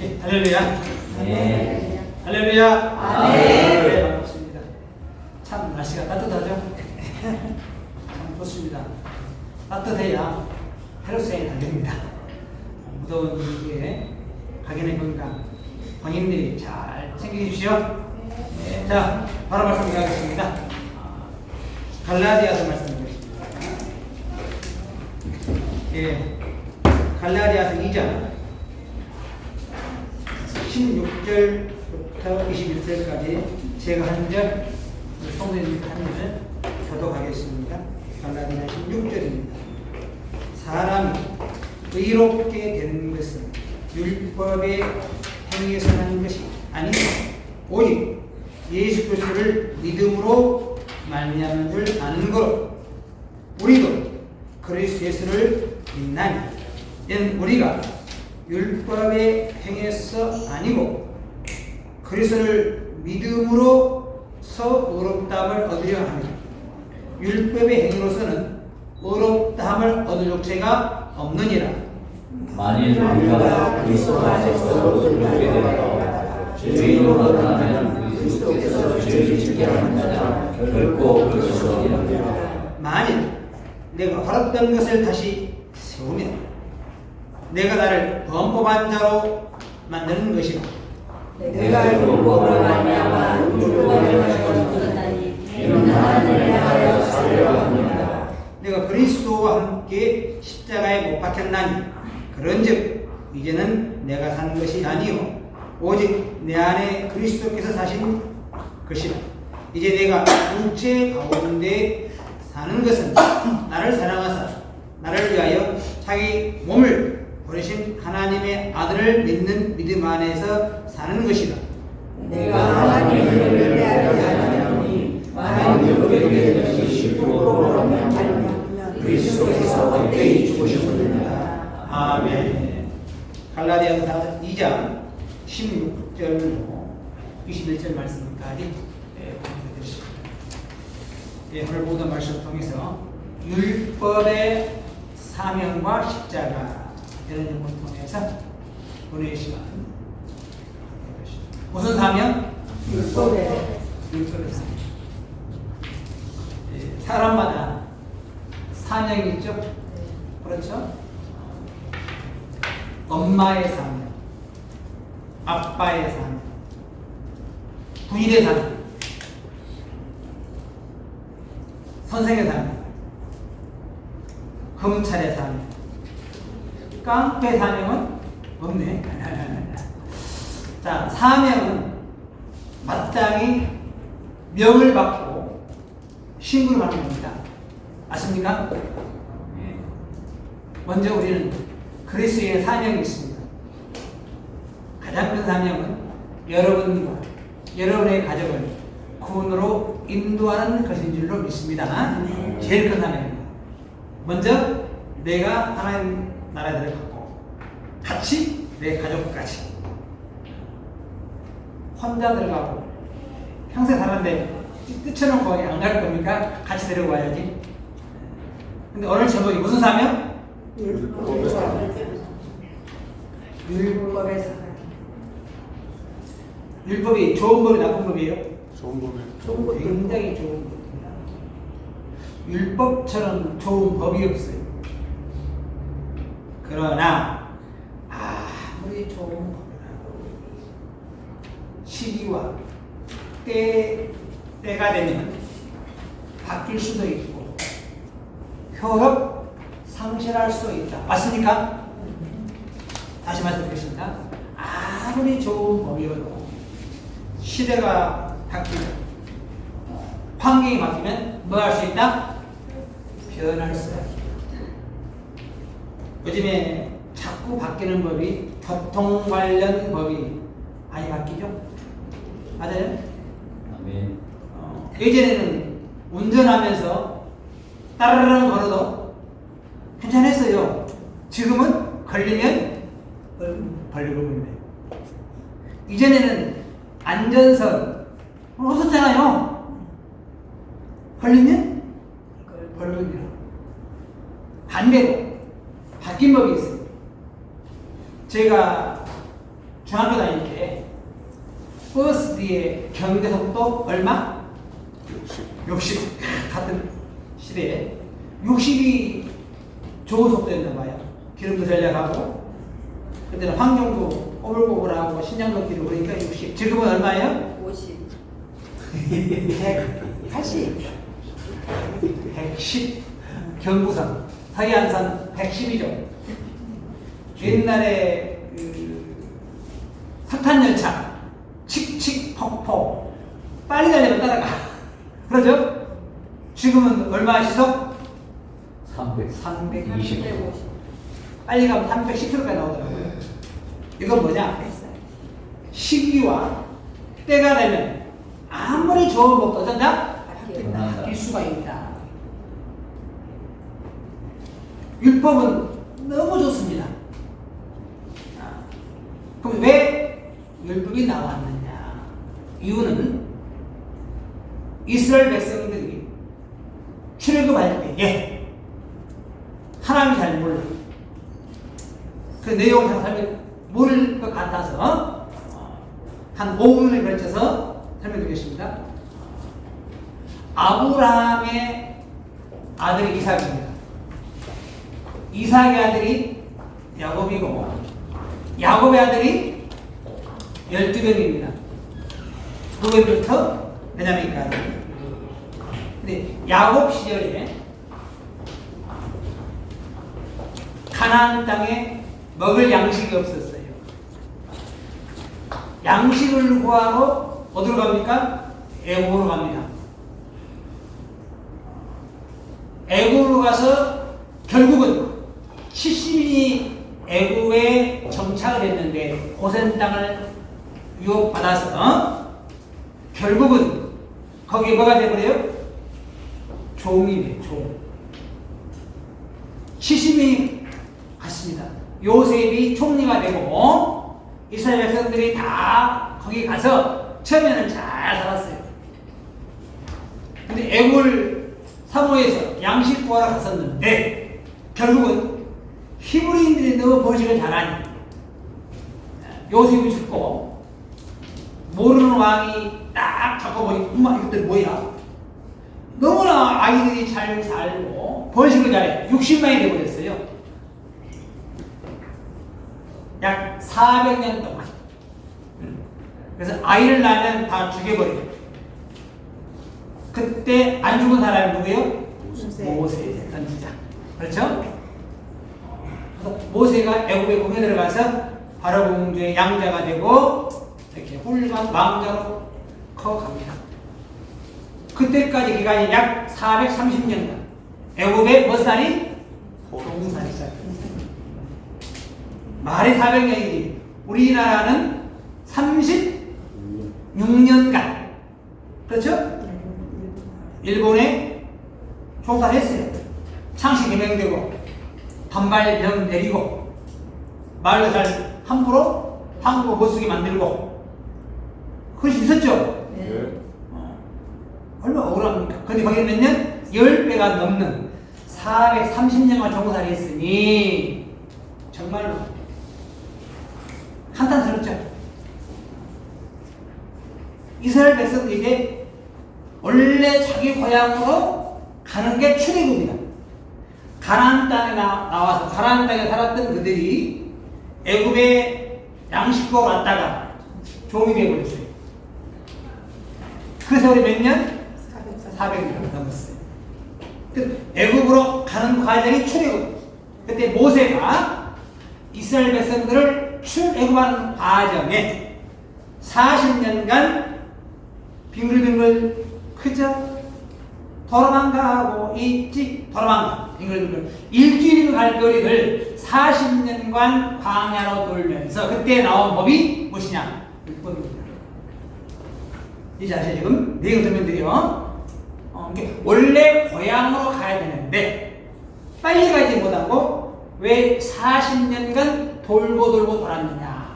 예, 할렐루야. 네. 할렐루야. 네. 반갑습니다. 참 날씨가 따뜻하죠? 참 좋습니다. 따뜻해야 혈액순환이 잘 됩니다. 무더운 이에 각인의 건강, 본인들이 잘 챙겨주십시오. 네. 자, 바로 말씀드리겠습니다. 갈라디아서 말씀드리겠습니다. 예, 갈라디아서 2장 16절부터 21절까지 제가 한 절, 성도님께 한 절 교독하겠습니다. 갈라디아 16절입니다. 사람이 의롭게 되는 것은 율법의 행위에서 하는 것이 아니고 오직 예수 그리스도를 믿음으로 말미암은 줄 아는 거로 우리도 그리스도 예수를 믿나니 이는 우리가 율법의 행위에서 아니고 그리스도를 믿음으로서 의롭다함을 얻으려 하니 율법의 행위로서는 의롭다함을 얻을 욕체가 없느니라. 만일 우리가 그리스도 안에서 의롭게 되어 죄인으로 나타나면 그리스도께서 죄를 짓게 하는 자가 결코 그럴 수 없느니라. 만일 내가 헐었던 것을 다시 세우면 내가 나를 범법한 자로 만드는 것이라. 내가 율법으로 말미암아 율법의 행위를 얻었다니 이는 하나님을 향하여 살려고 합니다. 내가 그리스도와 함께 십자가에 못 박혔나니 그런즉 이제는 내가 산 것이 아니요 오직 내 안에 그리스도께서 사신 것이라. 이제 내가 육체 가운데 사는 것은 나를 사랑하사 나를 위하여 자기 몸을 버리신 하나님의 아들을 믿는 믿음 안에서 사는 것이다. 내가 하나님을 예배하려 하니 만일 율법에 되는 것이 율법으로 말미암으면 그리스도께서 헛되이 죽으셨느니라. 아멘. 갈라디아서 2장 16절로 21절 말씀까지 보내드리십니다. 오늘 보던 말씀을 통해서 율법의 사명과 십자가 이런 점을 통해서 오늘 시간 무슨 사명? 율법의 율법의 사명. 사람마다 사명이 있죠? 그렇죠? 엄마의 사명, 아빠의 사명, 부인의 사명, 선생의 사명, 검찰의 사명, 깡패 사명은 없네. 자, 사명은 마땅히 명을 받고 신고를 하는 겁니다. 아십니까? 먼저 우리는 그리스도의 사명이 있습니다. 가장 큰 사명은 여러분과 여러분의 가족을 구원으로 인도하는 것인 줄로 믿습니다. 제일 큰 사명입니다. 먼저 내가 하나님 나라를 갖고 같이 내 가족까지 혼자 들어가고 평생 살았는데 뛰쳐놓은 거기 안 갈 겁니까? 같이 데리고 와야지. 근데 오늘 제목이 무슨 사명? 율법의 사명. 율법의 사명. 율법이 좋은 법이 나쁜 법이에요? 좋은 법이에요. 좋은 것 굉장히 좋은 법입니다. 율법처럼 좋은 법이 없어요. 그러나 아무리 좋은 법이라도 시기와 때가 되면 바뀔 수도 있고 효력 상실할 수도 있다. 맞습니까? 다시 말씀드리겠습니다. 아무리 좋은 법이어도 시대가 바뀌고 환경이 바뀌면 뭐 할 수 있다? 변할 수 있다. 요즘에 자꾸 바뀌는 법이 교통 관련 법이 많이 바뀌죠? 맞아요? 아멘. 예전에는 운전하면서 따르릉 걸어도 괜찮았어요. 지금은 걸리면 벌금을 내요. 이전에는 안전선 없었잖아요. 걸리면 벌금이라고. 반대로 바뀐 법이 있어요. 제가 중학교 다닐 때 버스 뒤에 경계 속도 얼마? 60. 같은 시대에 60이 좋은 속도였나 봐요. 기름도 전략하고 그때는 환경도 꼬불꼬불하고 신장도 기르고 그러니까 60. 지금은 얼마예요? 50. 180. 110. 경부선 서해안선 110이죠. 옛날에 석탄열차 칙칙폭폭 빨리 달리면 따라가. 그러죠? 지금은 얼마 시속? 320. 빨리 가면 310km까지 나오더라고요. 이건 뭐냐? 시기와 때가 되면 아무리 좋은 법도 어쩐다? 바뀔 수가 있다. 율법은 너무 좋습니다. 그럼 왜 율법이 나왔느냐? 이유는 이스라엘 백성들이 출애굽할 때에 하나님이 잘 몰라. 그 내용을 잘 설명 모를 것 같아서 한 5분에 걸쳐서 설명드리겠습니다. 아브라함의 아들이 이삭입니다. 이삭의 아들이 야곱이고 야곱의 아들이 12명입니다. 루벤부터 베냐민까지. 근데 야곱 시절에 가나안 땅에 먹을 양식이 없었어요. 양식을 구하러 어디로 갑니까? 애굽으로 갑니다. 애굽으로 가서 결국은 70인이 애굽에 정착을 했는데 고센 땅을 유혹받아서 결국은 거기에 뭐가 돼버려요? 종이 돼, 종. 70인이 갔습니다. 요셉이 총리가 되고 이스라엘 백성들이 다 거기 가서 처음에는 잘 살았어요. 근데 애굽을 사모해서 양식 구하러 갔었는데 결국은 히브리인들이 너무 번식을 잘하니 요셉이 죽고 모르는 왕이 딱 잡고 보니 엄마 이것들 뭐야? 너무나 아이들이 잘 살고 번식을 잘해. 60만이 되어버렸어요. 약 400년 동안. 그래서 아이를 낳으면 다 죽여버려요. 그때 안 죽은 사람이 누구예요? 모세 선지자. 그렇죠? 그래서 모세가 애굽에 공에 들어가서 바로 공주의 양자가 되고 이렇게 훌륭한 왕자로 커갑니다. 그때까지 기간이 약 430년간 애굽의 몇 살이? 동살이 시작합니다. 말이 400년이지 우리나라는 36년간 그렇죠? 일본에 종살했어요. 창씨 개명되고 반발령 내리고 말도 잘 함부로 한국어 못쓰게 만들고 그것이 있었죠? 네. 얼마나 억울합니까? 근데 거기 몇 년? 10배가 넘는 430년간 종살이 했으니 정말로 한탄스럽죠? 이스라엘 백성들이 이제 원래 자기 고향으로 가는 게 출애굽이다. 가나안 땅에 나와서 가나안 땅에 살았던 그들이 애굽에 양식으로 왔다가 종이 되어버렸어요. 그 세월이 몇 년? 400년 넘었어요. 애굽으로 가는 과정이 출애굽. 그때 모세가 이스라엘 백성들을 출애굽하는 과정에 40년간 빙글빙글 그저 도망가고 있지 도망가 빙글빙글 일주일이면 갈 거리를 40년간 광야로 돌면서 그때 나온 법이 무엇이냐? 율법입니다. 이제 아시죠? 지금 내용 설명드려. 원래 고향으로 가야 되는데 빨리 가지 못하고 왜 40년간 돌고 돌았느냐?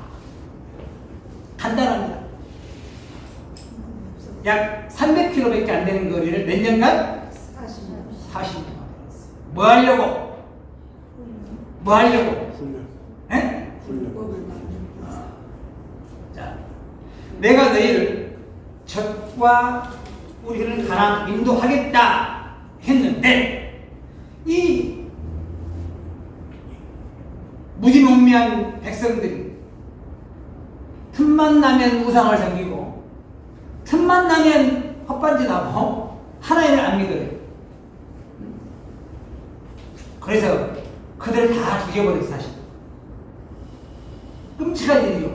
간단합니다. 약 300km밖에 안 되는 거리를 몇 년간? 40년. 뭐 하려고? 뭐 하려고? 훈련. 예? 훈련. 내가 너희를 적과 우리를 가나안 인도하겠다 했는데 이 무지몽매한 백성들이 틈만 나면 우상을 섬기고 틈만 나면 헛반짓하고 하나님을 안 믿어요. 그래서 그들을 다 죽여버렸어. 사실 끔찍한 일이요.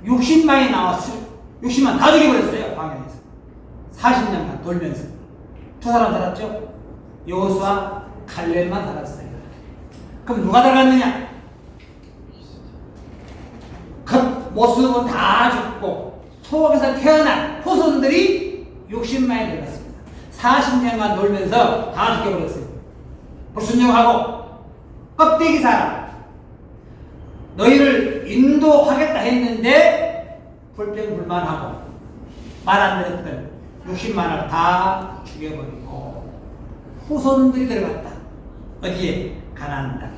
60만이 나왔어요. 60만 다 죽여버렸어요. 광야에서 40년간 돌면서. 두 사람 살았죠? 여호수아 갈렙만 살았어요. 그럼 누가 들어갔느냐? 그 모습은 다 죽고 소옥에서 태어난 후손들이 60만이 들어갔습니다. 40년간 놀면서 다 죽여버렸어요. 불순종하고 껍데기 사람 너희를 인도하겠다 했는데 불평불만하고 말 안 들었던 60만을 다 죽여버리고 후손들이 들어갔다. 어디에? 가나안 땅에.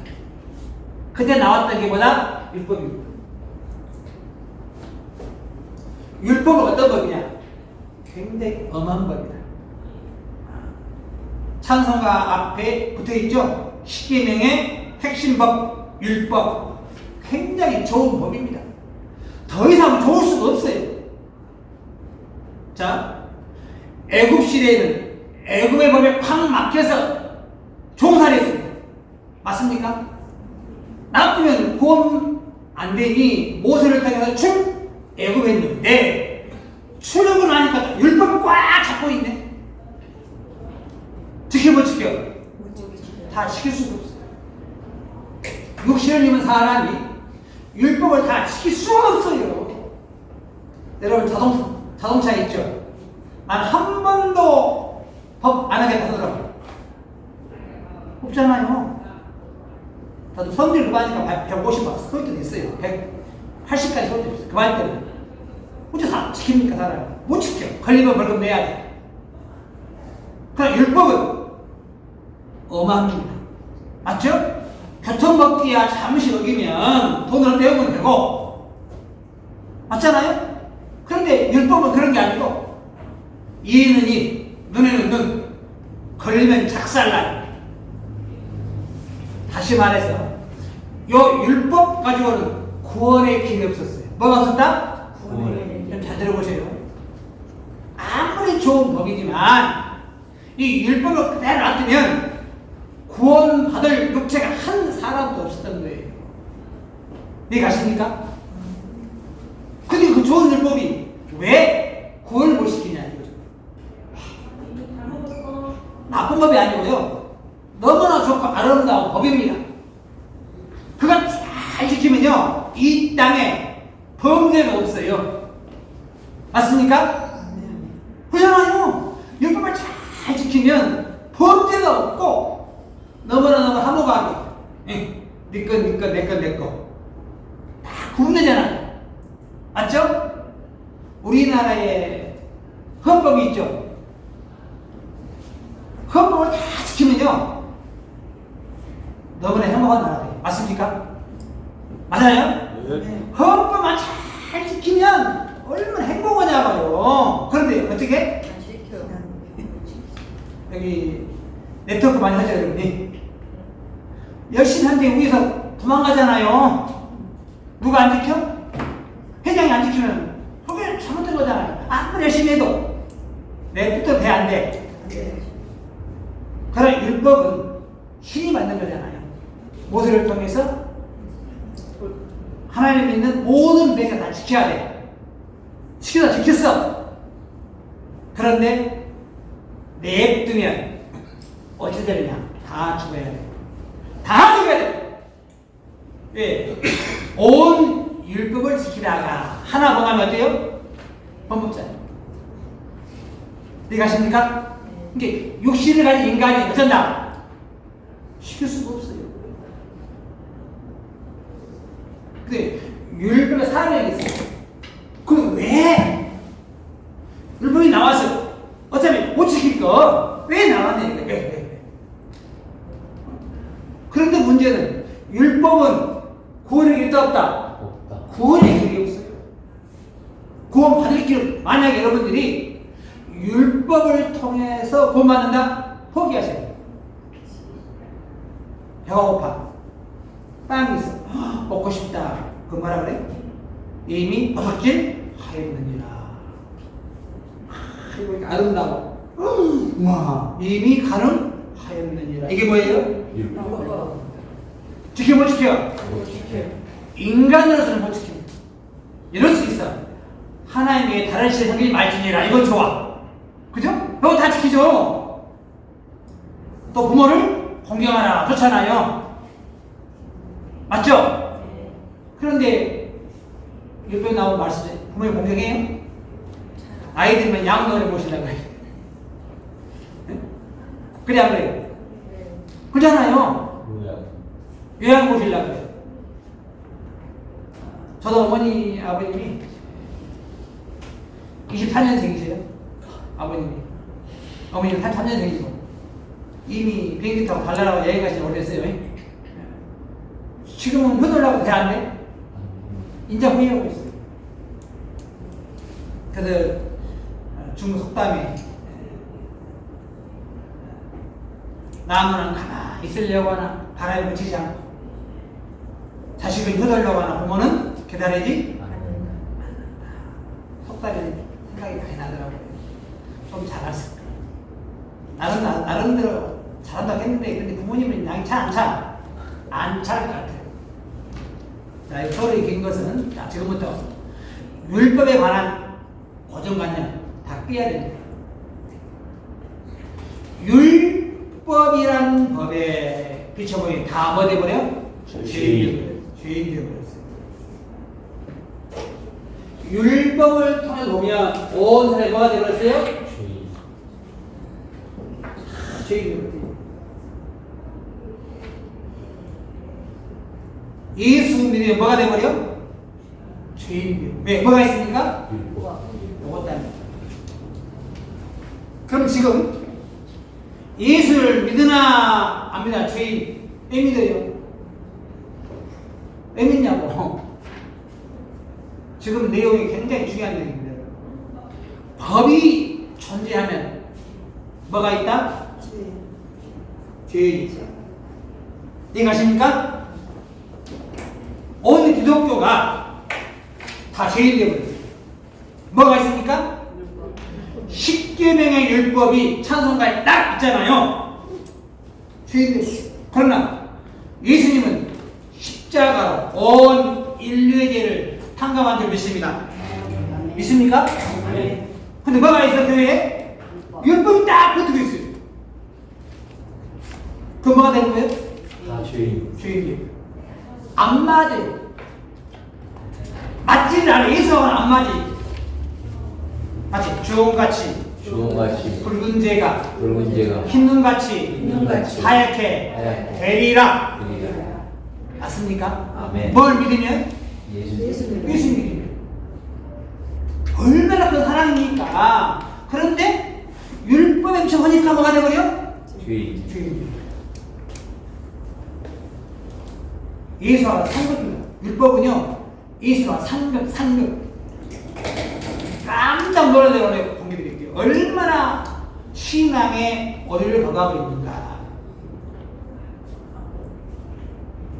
그때 나왔던 게 뭐다? 율법입니다. 율법은 어떤 법이냐? 굉장히 엄한 법이다. 찬송가 앞에 붙어있죠? 십계명의 핵심법, 율법. 굉장히 좋은 법입니다. 더 이상 좋을 수가 없어요. 자, 애굽 시대에는 애굽의 법에 콱 막혀서 종살이했습니다. 맞습니까? 나쁘면 구원 안 되니 모세를 통해서 애굽했는데 출애굽을 하니까 율법을 꽉 잡고 있네. 지켜 다 지킬 수가 없어요. 육신을 입은 사람이 율법을 다 지킬 수가 없어요. 여러분 자동차 있죠? 난 한 번도 법 안 하겠다 하더라고요. 없잖아요. 나도 성질 그만이니까 150만 스코이트 있어요. 180까지 스코이트 있어요. 그만 때는 어째 다 지킵니까 사람이? 못 지켜. 걸리면 벌금 내야 돼. 그러나 율법은 엄합니다. 맞죠? 교통법규야 잠시 어기면 돈을 떼우면 되고 맞잖아요? 그런데 율법은 그런 게 아니고 이에는 이, 눈에는 눈, 걸리면 작살나요. 다시 말해서 요 율법 가지고는 구원의 길이 없었어요. 뭐가 없었다? 좀 잘 들어보세요. 아무리 좋은 법이지만 이 율법을 그대로 놔두면 구원받을 육체가 한 사람도 없었던 거예요. 이해 가십니까? 근데 그 좋은 율법이 왜 구원을 못 시키냐 이거죠. 나쁜 법이 아니고요. 너무나 좋고 아름다운 법입니다. 그걸 잘 지키면요 이 땅에 범죄가 없어요. 맞습니까? 그렇잖아요. 율법을 잘 지키면 범죄가 없고 너무나 화목하게 네 거 내 거 다 구분되잖아요. 맞죠? 우리나라에 헌법이 있죠. 헌법을 다 지키면요 너무나 행복한 나라예요. 맞습니까? 맞아요? 네. 헌법만 잘 지키면 얼마나 행복하냐고요. 그런데 어떻게? 여기 네트워크 많이 하죠 여러분이. 열심히 한데 위에서 도망가잖아요. 누가 안 지켜? 회장이 안 지키면 그게 잘못된 거잖아요. 아무리 열심히 해도 내 뜻대로 돼 안 돼? 그러나 율법은 신이 만든 거잖아요. 모세를 통해서 하나님 믿는 모든 백성 다 지켜야 돼. 지켰어. 그런데 냅두면 어찌 되느냐? 다 죽어야 돼. 다 죽어야 돼. 왜? 온 율법을 지키다가 하나 범하면 어때요? 범법자예요. 이해가십니까? 이게 육신을 가진 인간이 어쩐다? 시킬 수가 없어요. 근데 율법에 사례가 있어요. 그럼 왜? 율법이 나와서 어차피 못 지킬 거 왜 나왔냐? 왜? 그런데 문제는 율법은 구원의 길이 없다. 구원의 길이 없어요. 구원 받을 지키는, 만약에 여러분들이 율법을 통해서 구원받는다? 포기하세요. 배가 고파. 빵이 있어. 먹고 싶다. 그 뭐라 그래? 이미 버섯질 하였느니라. 이거 아름다워. 와, 이미 가늠하였느니라. 이게 뭐예요? 지켜 못 지켜? 인간으로서는 못 지킵니다. 이럴 수 있어. 하나님의 다른 시대 성경이 말지니라. 이건 좋아. 그죠? 이거 다 지키죠. 또 부모를 공경하라. 좋잖아요. 맞죠? 그런데 옆에 나온 말씀, 부모를 공경해요? 아이들만 양로원에 모시려고 해요. 그래 안 그래요? 그러잖아요. 요양 모시려고 해요. 저도 어머니 아버님이 24년생이세요. 아버님이. 어머니는 83년생이고 이미 비행기 타고 달나라고 여행 가신 지 오래됐어요. 지금은 효도라고 돼 안 돼? 인자 후회하고 있어요. 그래서 중국 속담에 나무는 가만히 있으려고 하나 바람에 묻히지 않고 자식을 효도하려고 하나 부모는 기다리지 않는다. 속담에 생각이 많이 나더라고요. 좀 잘했을 거예요. 나름대로 잘한다고 했는데 근데 부모님은 양이 잘 안 찰 것 같아요. 자, 서울에 긴 것은 자, 지금부터 율법에 관한 고정관념 다 깨야 됩니다. 율법이란 법에 비춰보니 다 뭐 돼버려? 죄인 되어버렸어요. 율법을 통해 보면 온 사람이 뭐가 되어버렸어요? 죄인 되어버렸어요. 예수 믿으면 뭐가 돼버려? 죄인 되어. 왜? 뭐가 있습니까? 요것 때문에. 그럼 지금 예수를 믿으나 안 믿으나 죄인 왜 믿어요? 왜 믿냐고. 지금 내용이 굉장히 중요한 내용입니다. 법이 존재하면 뭐가 있다? 죄인이 있다. 이해가십니까? 온 기독교가 다 죄인 되어버렸어요. 뭐가 있습니까? 십계명의 율법이 찬송가에 딱 있잖아요. 죄인 되었어요. 그러나 예수님은 십자가로 온 인류의 죄를 탕감한 줄 믿습니다. 믿습니까? 네. 근데 뭐가 있어 교회에? 율법이 딱 붙어 있어요. 그럼 뭐가 되는 거예요? 다 죄인이에요. 안 맞아요. 맞지는 않아요. 예수와는 안 맞아요. 마치 주홍같이 붉은 재가 흰 눈같이 하얗게 되리라. 맞습니까? 아멘. 뭘 믿으면? 예수 믿으면. 얼마나 큰 사랑입니까? 그런데 율법에 미쳐보니까 뭐가 되버려? 죄인. 예수와 상급입니다. 율법은요, 예수와 상급. 깜짝 놀라서 공개드릴게요. 얼마나 신앙의 오류를 범하고 있는가.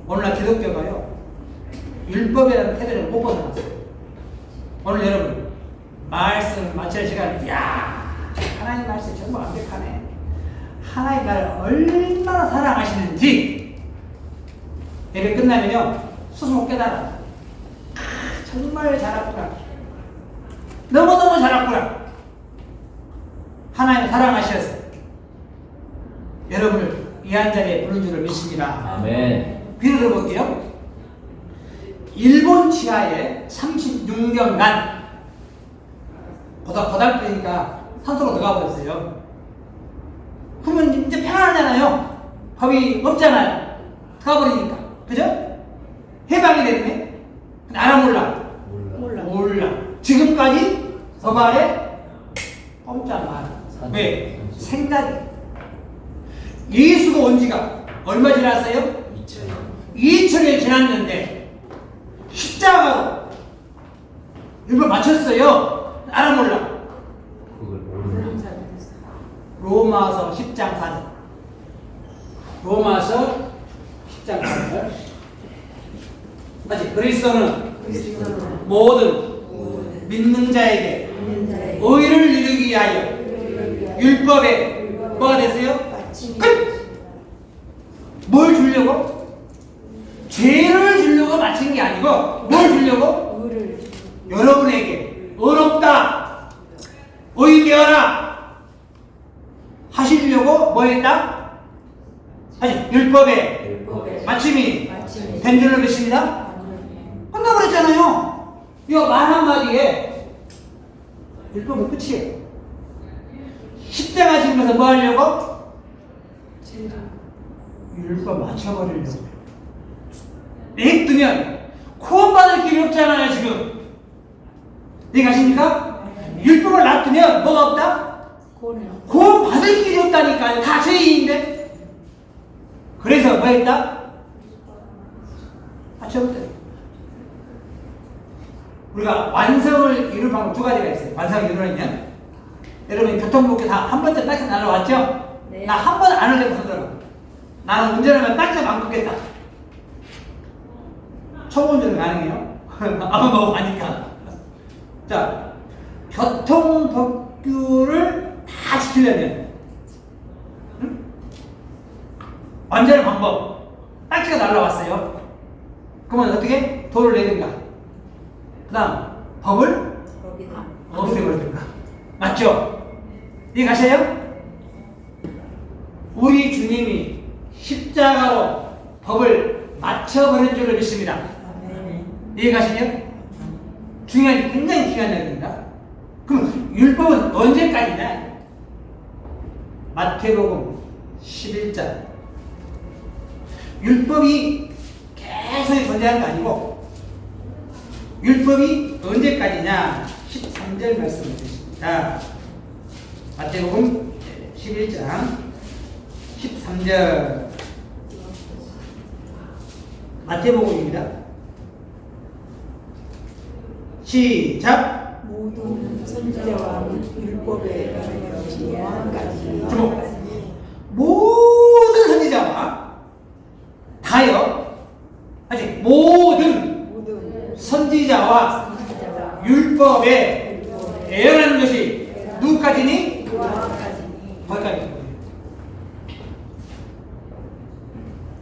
오늘날 기독교가요, 율법이라는 태도를 못 벗어났어요. 오늘 여러분, 말씀 마칠 시간에, 이야, 하나님 말씀 정말 완벽하네. 하나님 나를 얼마나 사랑하시는지, 예배 끝나면요, 스스로 깨달아. 정말 잘했구나. 너무너무 잘했구나. 하나님 사랑하셔서 여러분을 이 한 자리에 부른 줄을 믿습니다. 아멘. 귀를 들어볼게요. 일본 치하에 36년간 고달프니까 산소로 들어가 버렸어요. 그러면 이제 평안하잖아요. 법이 없잖아요. 들어가 버리니까. 그죠? 해방이 됐네. 근데 알아 몰라. 지금까지 법 아래 꼼짝 말. 왜? 생각이. 예수가 온 지가 얼마 지났어요? 2000년 지났는데 십자가로 율법 맞췄어요. 알아 몰라? 그걸 모르는 로마서 10장 4절. 로마서 10장 4절. 다시 그리스도는 모든 믿는 자에게 의를 이루기 위하여 율법에 뭐가 됐어요? 끝! 뭘 주려고? 죄를 주려고 마친 게 아니고 뭘 주려고? 여러분에게 의롭다, 의되어라 하시려고 뭐 했다? 다시 율법에 마침이 된 줄로 믿습니다. 끝나버렸잖아요. 이거 말 한마디에 율법은 끝이에요. 십자가 지면서 뭐 하려고? 율법 맞춰버리려고. 냅두면 구원받을 길이 없잖아요 지금. 이해가십니까? 율법을 놔두면 뭐가 없다? 구원받을 길이 없다니까요. 다 죄인인데. 그래서 뭐 했다? 맞춰버렸다. 우리가 완성을 이룰 방법 두 가지가 있어요. 완성을 이루려면 여러분 교통법규 다 한 번째 딱지 날라왔죠? 네. 나 한 번 안 하려고 하더라고. 나는 운전하면 딱지 안 긋겠다. 초보 운전은 가능해요? 아무 뭐 아니까. 자, 교통법규를 다 지키려면 완전한 방법. 딱지가 날라왔어요. 그러면 어떻게? 도를 내든가. 그 다음 법을 없애버리든가. 맞죠? 이해가셔요? 우리 주님이 십자가로 법을 맞춰버릴 줄로 믿습니다. 이해가시죠? 굉장히 중요한 얘기입니다. 그럼 율법은 언제까지냐? 마태복음 11장. 율법이 계속 존재하는 거 아니고 율법이 언제까지냐? 13절 말씀을 드립니다. 마태복음 11장 13절. 마태복음입니다. 시작. 모든 선지자와 율법에 관하여 요한까지. 주목. 모든 선지자와 다요. 아직 모든 선지자와 율법에 예언하는 것이 누구까지니? 거기까지.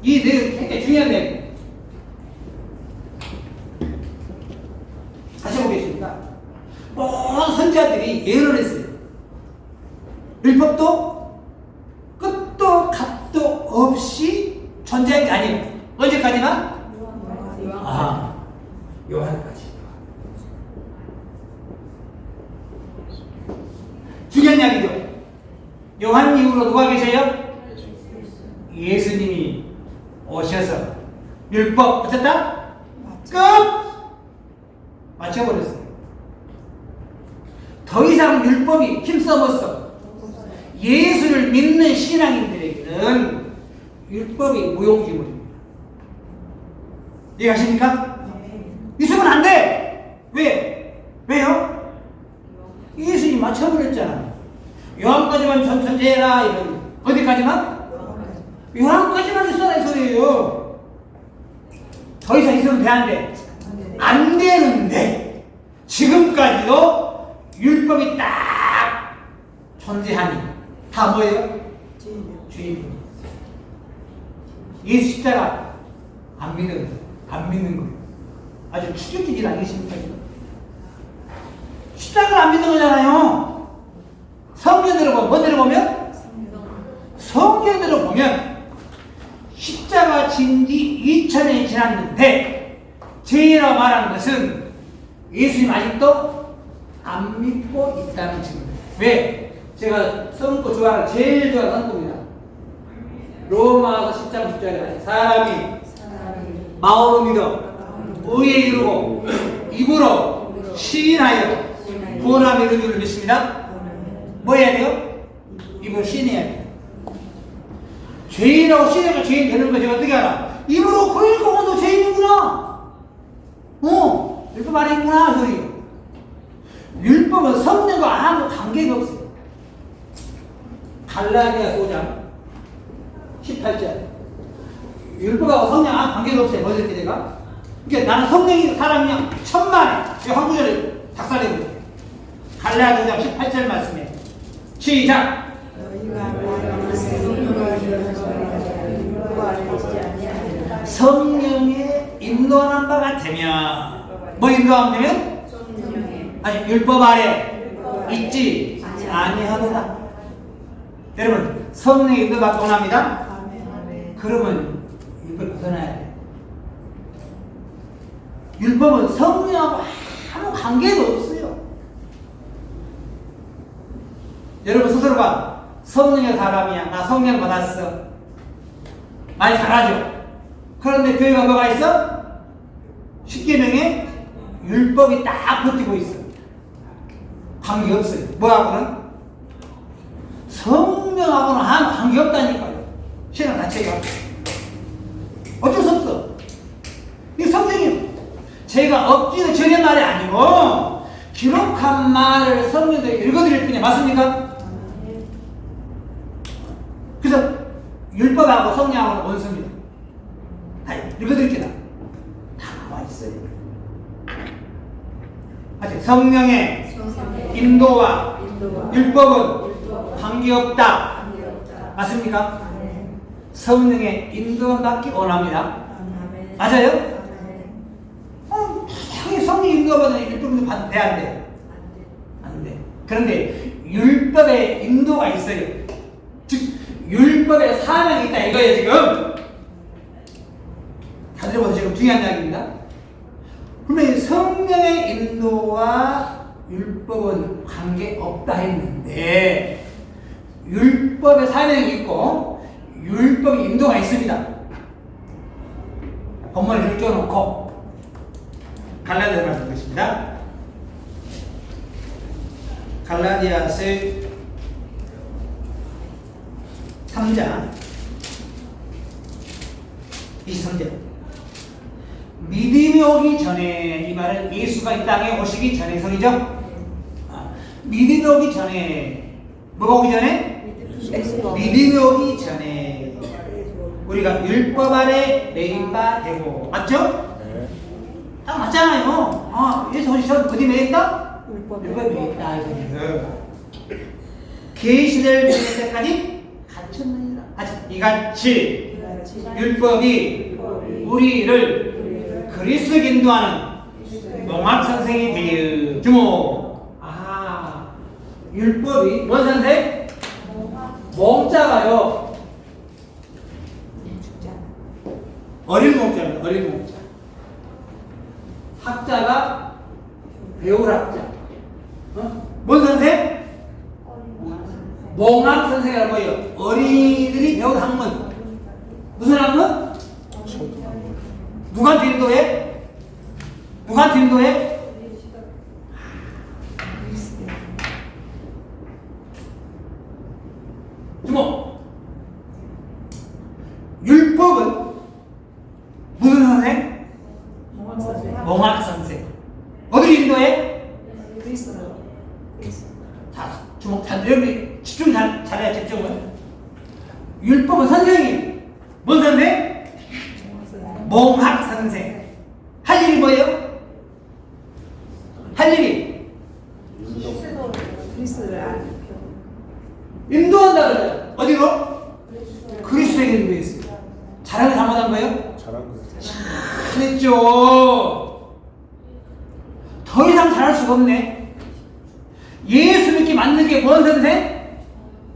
이 내용 굉장히 중요한 내용. 다시 보겠습니다. 모든 선지자들이 예언을 했어요. 율법도 끝도 값도 없이 존재한 게 아니에요. 언제까지나? 요한까지. 중요한 이야기죠. 요한 이후로 누가 계세요? 예수님이 오셔서 율법 어쨌다? 끝! 맞춰버렸어요. 더 이상 율법이 힘써봤어. 예수를 믿는 신앙인들에게는 율법이 무용지물입니다. 이해가십니까? 있으면 안 돼! 왜? 왜요? 예수님이 맞춰버렸잖아. 요한까지만 전천제해라. 어디까지만? 요한까지만 있어라 이 소리예요. 더 이상 있으면 돼, 안 돼? 안 되는데 지금까지도 율법이 딱 존재하니 다 뭐예요? 주인입니다. 예수 십자가 안 믿는 거예요. 아주 충격적인 아니십니까? 십자가를 안 믿는 거잖아요. 성경대로 보면 뭐대로 보면? 성경대로 보면 십자가 진 지 2000년이 지났는데 죄라고 말하는 것은 예수님 아직도 안 믿고 있다는 증거입니다. 왜? 제가 성구 좋아하는 제일 좋아하는 성구입니다. 로마서 10장 10절에 사람이 마음으로 믿어 의에 이르고 입으로 시인하여 구원함에 이르는 줄 믿습니다. 뭐 해야 돼요? 입으로 시인해야 돼요. 죄인이라고 시인해서 죄인 되는 거 제가 어떻게 알아? 입으로 그러니까 너도 죄인이구나. 이렇게 말했구나 소리. 율법은 성령과 아무 관계가 없어요. 갈라디아 5장 18절. 율법하고 성령 아무 관계가 없어요. 뭐지 제가? 그러니까 나는 성령이 사람이야. 천만에 한 구절을 작살내고 있어요. 갈라디아 5장 18절 말씀에 시작. 성령의 인도하는 바 같으면 뭐 인도하면 되면? 아니 율법 아래 있지 아니하도다. 여러분 성령의 인도 받고 원합니다. 그러면 율법을 벗어나야 돼. 율법은 성령하고 아무 관계도 없어요. 여러분 스스로가 성령의 사람이야. 나 성령 받았어. 말 잘하죠. 그런데 교회가 뭐가 있어? 10계명에 율법이 딱 버티고 있어. 관계 없어요. 뭐하고는? 성령하고는 아무 관계 없다니까요. 신앙 자체가. 어쩔 수 없어. 이게 성령이에요. 제가 억지로 전한 말이 아니고 기록한 말을 성령들에게 읽어드릴 뿐이야. 맞습니까? 그래서 율법하고 성령하고는 원수입니다. 다 읽어드릴게요. 다 나와 있어요. 아직 성령의 인도와 율법은 관계없다. 맞습니까? 성령의 인도만 받기 원합니다. 맞아요? 당연히 성령 인도받는 율법도 돼, 안 돼? 안 돼. 그런데 율법에 인도가 있어요. 즉 율법에 사명이 있다 이거예요 지금. 다 들어보세요. 지금 중요한 이야기입니다. 분명히 성령의 인도와 율법은 관계없다 했는데 율법에 사명이 있고 율법의 인도가 있습니다. 본문을 읽어놓고 갈라디아 말씀 보겠습니다. 갈라디아서 3장 23절. 믿음이 오기 전에, 이 말은 예수가 이 땅에 오시기 전에 소리죠. 믿음이 오기 전에, 뭐가 오기 전에? 믿음이 오기 전에 우리가 율법 아래 매인바 되고, 맞죠? 딱 맞잖아요. 예수 오시기 전 어디 매였다? 율법에 매였다. 계시될 때까지 갇혔느니라. 이같이 율법이 우리를 그리스도에 인도하는 몽학 선생이 되어 주모. 율법이 뭔 선생? 몽자가요. 어린 몽자입니다. 어린 몽자. 학자가 배울 학자. 뭔 선생? 몽학 선생이라고 해요. 어린이들이 배운 학문. 무슨 학문? 누구한테 인도해? 누구한테 인도해? 주모. 율법은 무슨 선생? 몽학 선생. 어디를 인도해? 자, 주목 잘, 여러분이 집중 잘해야 집중을. 율법은 선생이에요. 뭔 선생? 몽학 선생. 할 일이 뭐예요? 할 일이 인도한다 그래요. 어디로? 그리스도에게 인도했어요. 잘하는 잘못한 거예요? 잘했죠. 더 이상 잘할 수가 없네. 예수 믿기 맞는 게 뭔 선생?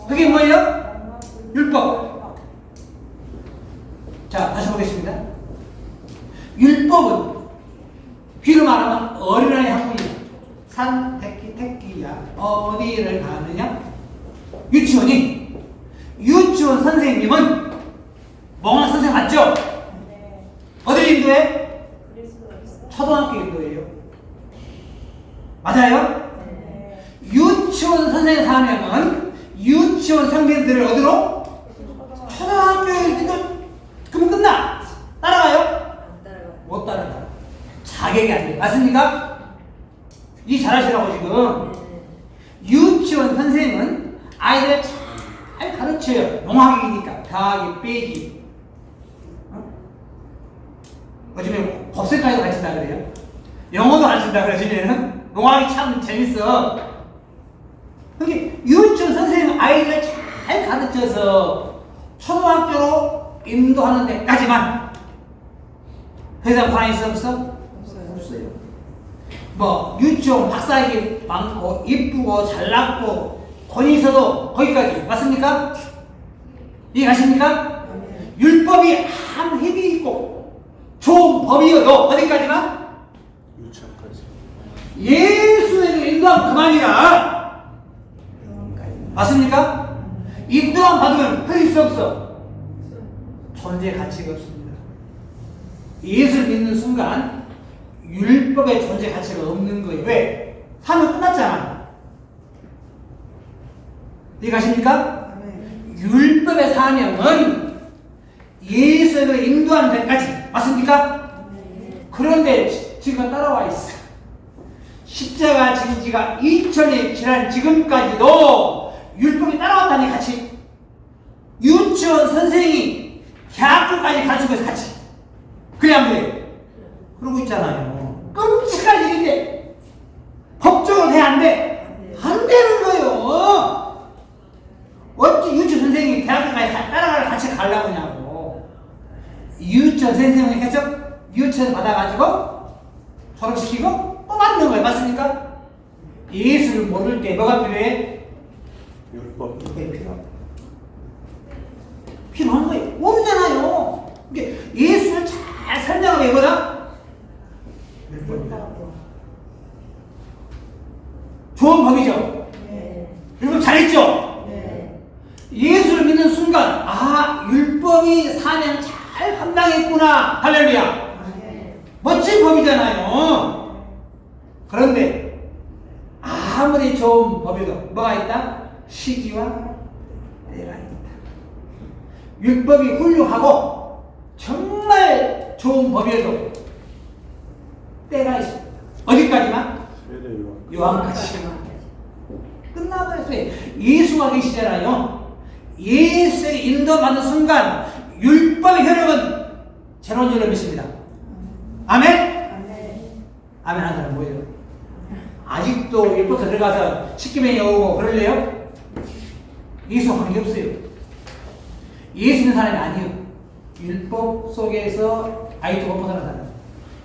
그게 뭐예요? 율법. 자, 다시 보겠습니다. 율법은 귀로 말하면 어린아이 학문이야. 산, 택기야. 어디를 가느냐? 유치원이. 유치원 선생님은 몽학 선생 맞죠? 어디 인도해? 초등학교 인도예요. 맞아요? 유치원 선생의 사명은 유치원 선생들을 어디로? 초등학교에 인도. 그러면 끝나. 따라가요? 못 따라가. 자격이 안 돼. 맞습니까? 이 잘하시라고 지금. 유치원 선생은 아이들 잘 가르쳐요. 농학이니까 더하기 빼기. 요즘에 법세까지도 가르친다 그래요. 영어도 가르친다 그러시면은 농학이 참 재밌어. 그게 유치원 선생님은 아이들 잘 가르쳐서 초등학교로 인도하는 데까지만. 더 이상 권한이 있어 없어? 없어요. 뭐 유치원 박사학위 많고 이쁘고 잘났고 권위 있어도 거기까지. 맞습니까? 이해가십니까? 율법이 아무 힘이 있고 좋은 법이어도 어디까지만? 유치원까지. 예수에게 인도하면 그만이야. 맞습니까? 인도함 받으면 흘릴 수 없어. 존재 가치가 없습니다. 예수를 믿는 순간 율법의 존재 가치가 없는 거예요. 왜? 사면 끝났잖아. 이해가십니까? 율법의 사명은 예수에게 인도하는 데까지. 맞습니까? 그런데 지금 따라와 있어. 십자가 진 지가 2000년이 지난 지금까지도 율법이 따라왔다니 같이. 유치원 선생이 대학교까지 가르치고 있어 같이. 그래 안 그래? 그러고 있잖아요. 끔찍한 일인데 법적으로 돼 안 돼? 안 되는 거예요. 어찌 유치원 선생님이 대학교까지 따라가서 같이 가려고 하냐고. 유치원 선생님이 계속 유치원 받아가지고 졸업시키고 또 만든 거예요. 맞습니까? 예수를 모를 때 뭐가 필요해? 율법. 필요한 거예요. 모르잖아요. 이게 예수를 잘 설명하면 이거다? 좋은 법이죠? 율법 잘했죠? 예수를 믿는 순간, 아, 율법이 사명 잘 감당했구나. 할렐루야. 멋진 법이잖아요. 그런데, 아무리 좋은 법에도 뭐가 있다? 시기와 때가 있다. 율법이 훌륭하고, 정말 좋은 법이어도 때가 있습니다. 어디까지만? 요한까지. 끝나버렸어요. 예수가 계시잖아요. 예수의 인도받는 순간 율법의 효력은 제로인 줄로 믿습니다. 아멘? 아멘 하는 사람 뭐예요? 아직도 율법에 들어가서 십계명이 오고 그럴래요? 예수 관계없어요. 예수 있는 사람이 아니에요. 율법 속에서 아직도 못 벗어난 사람.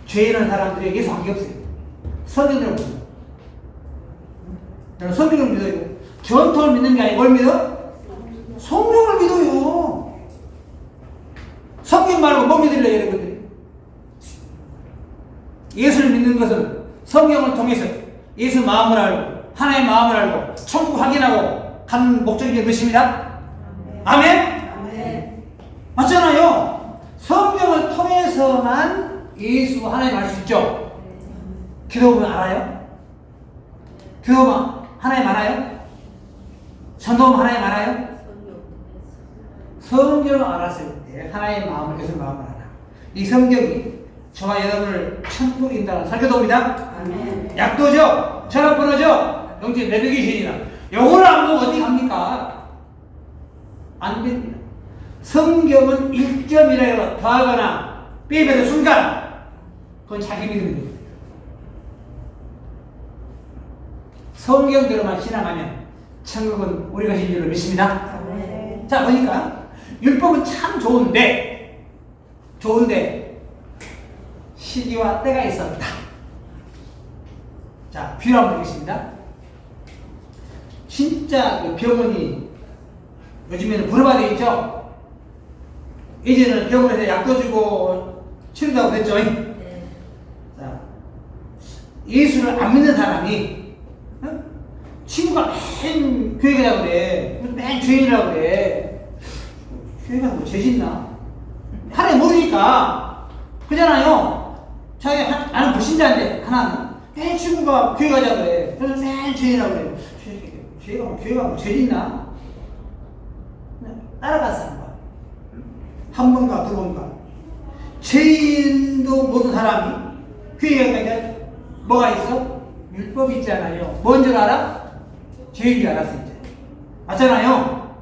죄 있는 사람들이 예수 관계없어요. 성경을 믿어요. 저는 성경을 믿어요. 전통을 믿는 게 아니고 뭘 믿어? 성경을 믿어요. 성경 말고 뭐 믿을래요, 여러분들? 예수를 믿는 것은 성경을 통해서 예수 마음을 알고 하나님의 마음을 알고 천국 확인하고 간 목적이 무엇입니다? 아멘? 맞잖아요. 성경을 통해서만 예수 하나님 알 수 있죠. 기도하면 알아요? 기도하면 하나님 알아요? 전도하면 하나님 알아요? 성경을 알았을 때 하나님의 마음을, 예수 마음을 알아. 이 성경이 저와 여러분을 천국 인도하는 설교도입니다. 약도죠? 전화번호죠? 영적 내비게이션이나 요거를 안 보고 어디 갑니까? 안 됩니다. 성경은 1점이라도 더하거나 빼버리는 순간 그건 자기 믿음입니다. 성경대로만 신앙하면 천국은 우리 것인 줄로 믿습니다. 자, 보니까 율법은 참 좋은데 시기와 때가 있었다. 자, 비유 한번 보겠습니다. 진짜 병원이 요즘에는 분업화되어 있죠? 이제는 병원에서 약도 주고 치료도 하고 그랬죠? 자, 예수를 안 믿는 사람이 친구가 맨 교회 가자고 그래. 맨 죄인이라고 그래. 교회 가서 뭐 죄 짓나? 하나님 모르니까. 그잖아요. 자기 나는 불신자인데 하나는 맨 친구가 교회 가자고 그래. 그래서 맨 죄인이라고 그래. 교회가 뭐 죄 짓나? 따라갔어 한 번. 한 번가 두 번가. 죄인도 모든 사람이 교회 가니까 뭐가 있어? 율법이 있잖아요. 뭔 줄 알아? 죄인 줄 알았어 이제. 맞잖아요.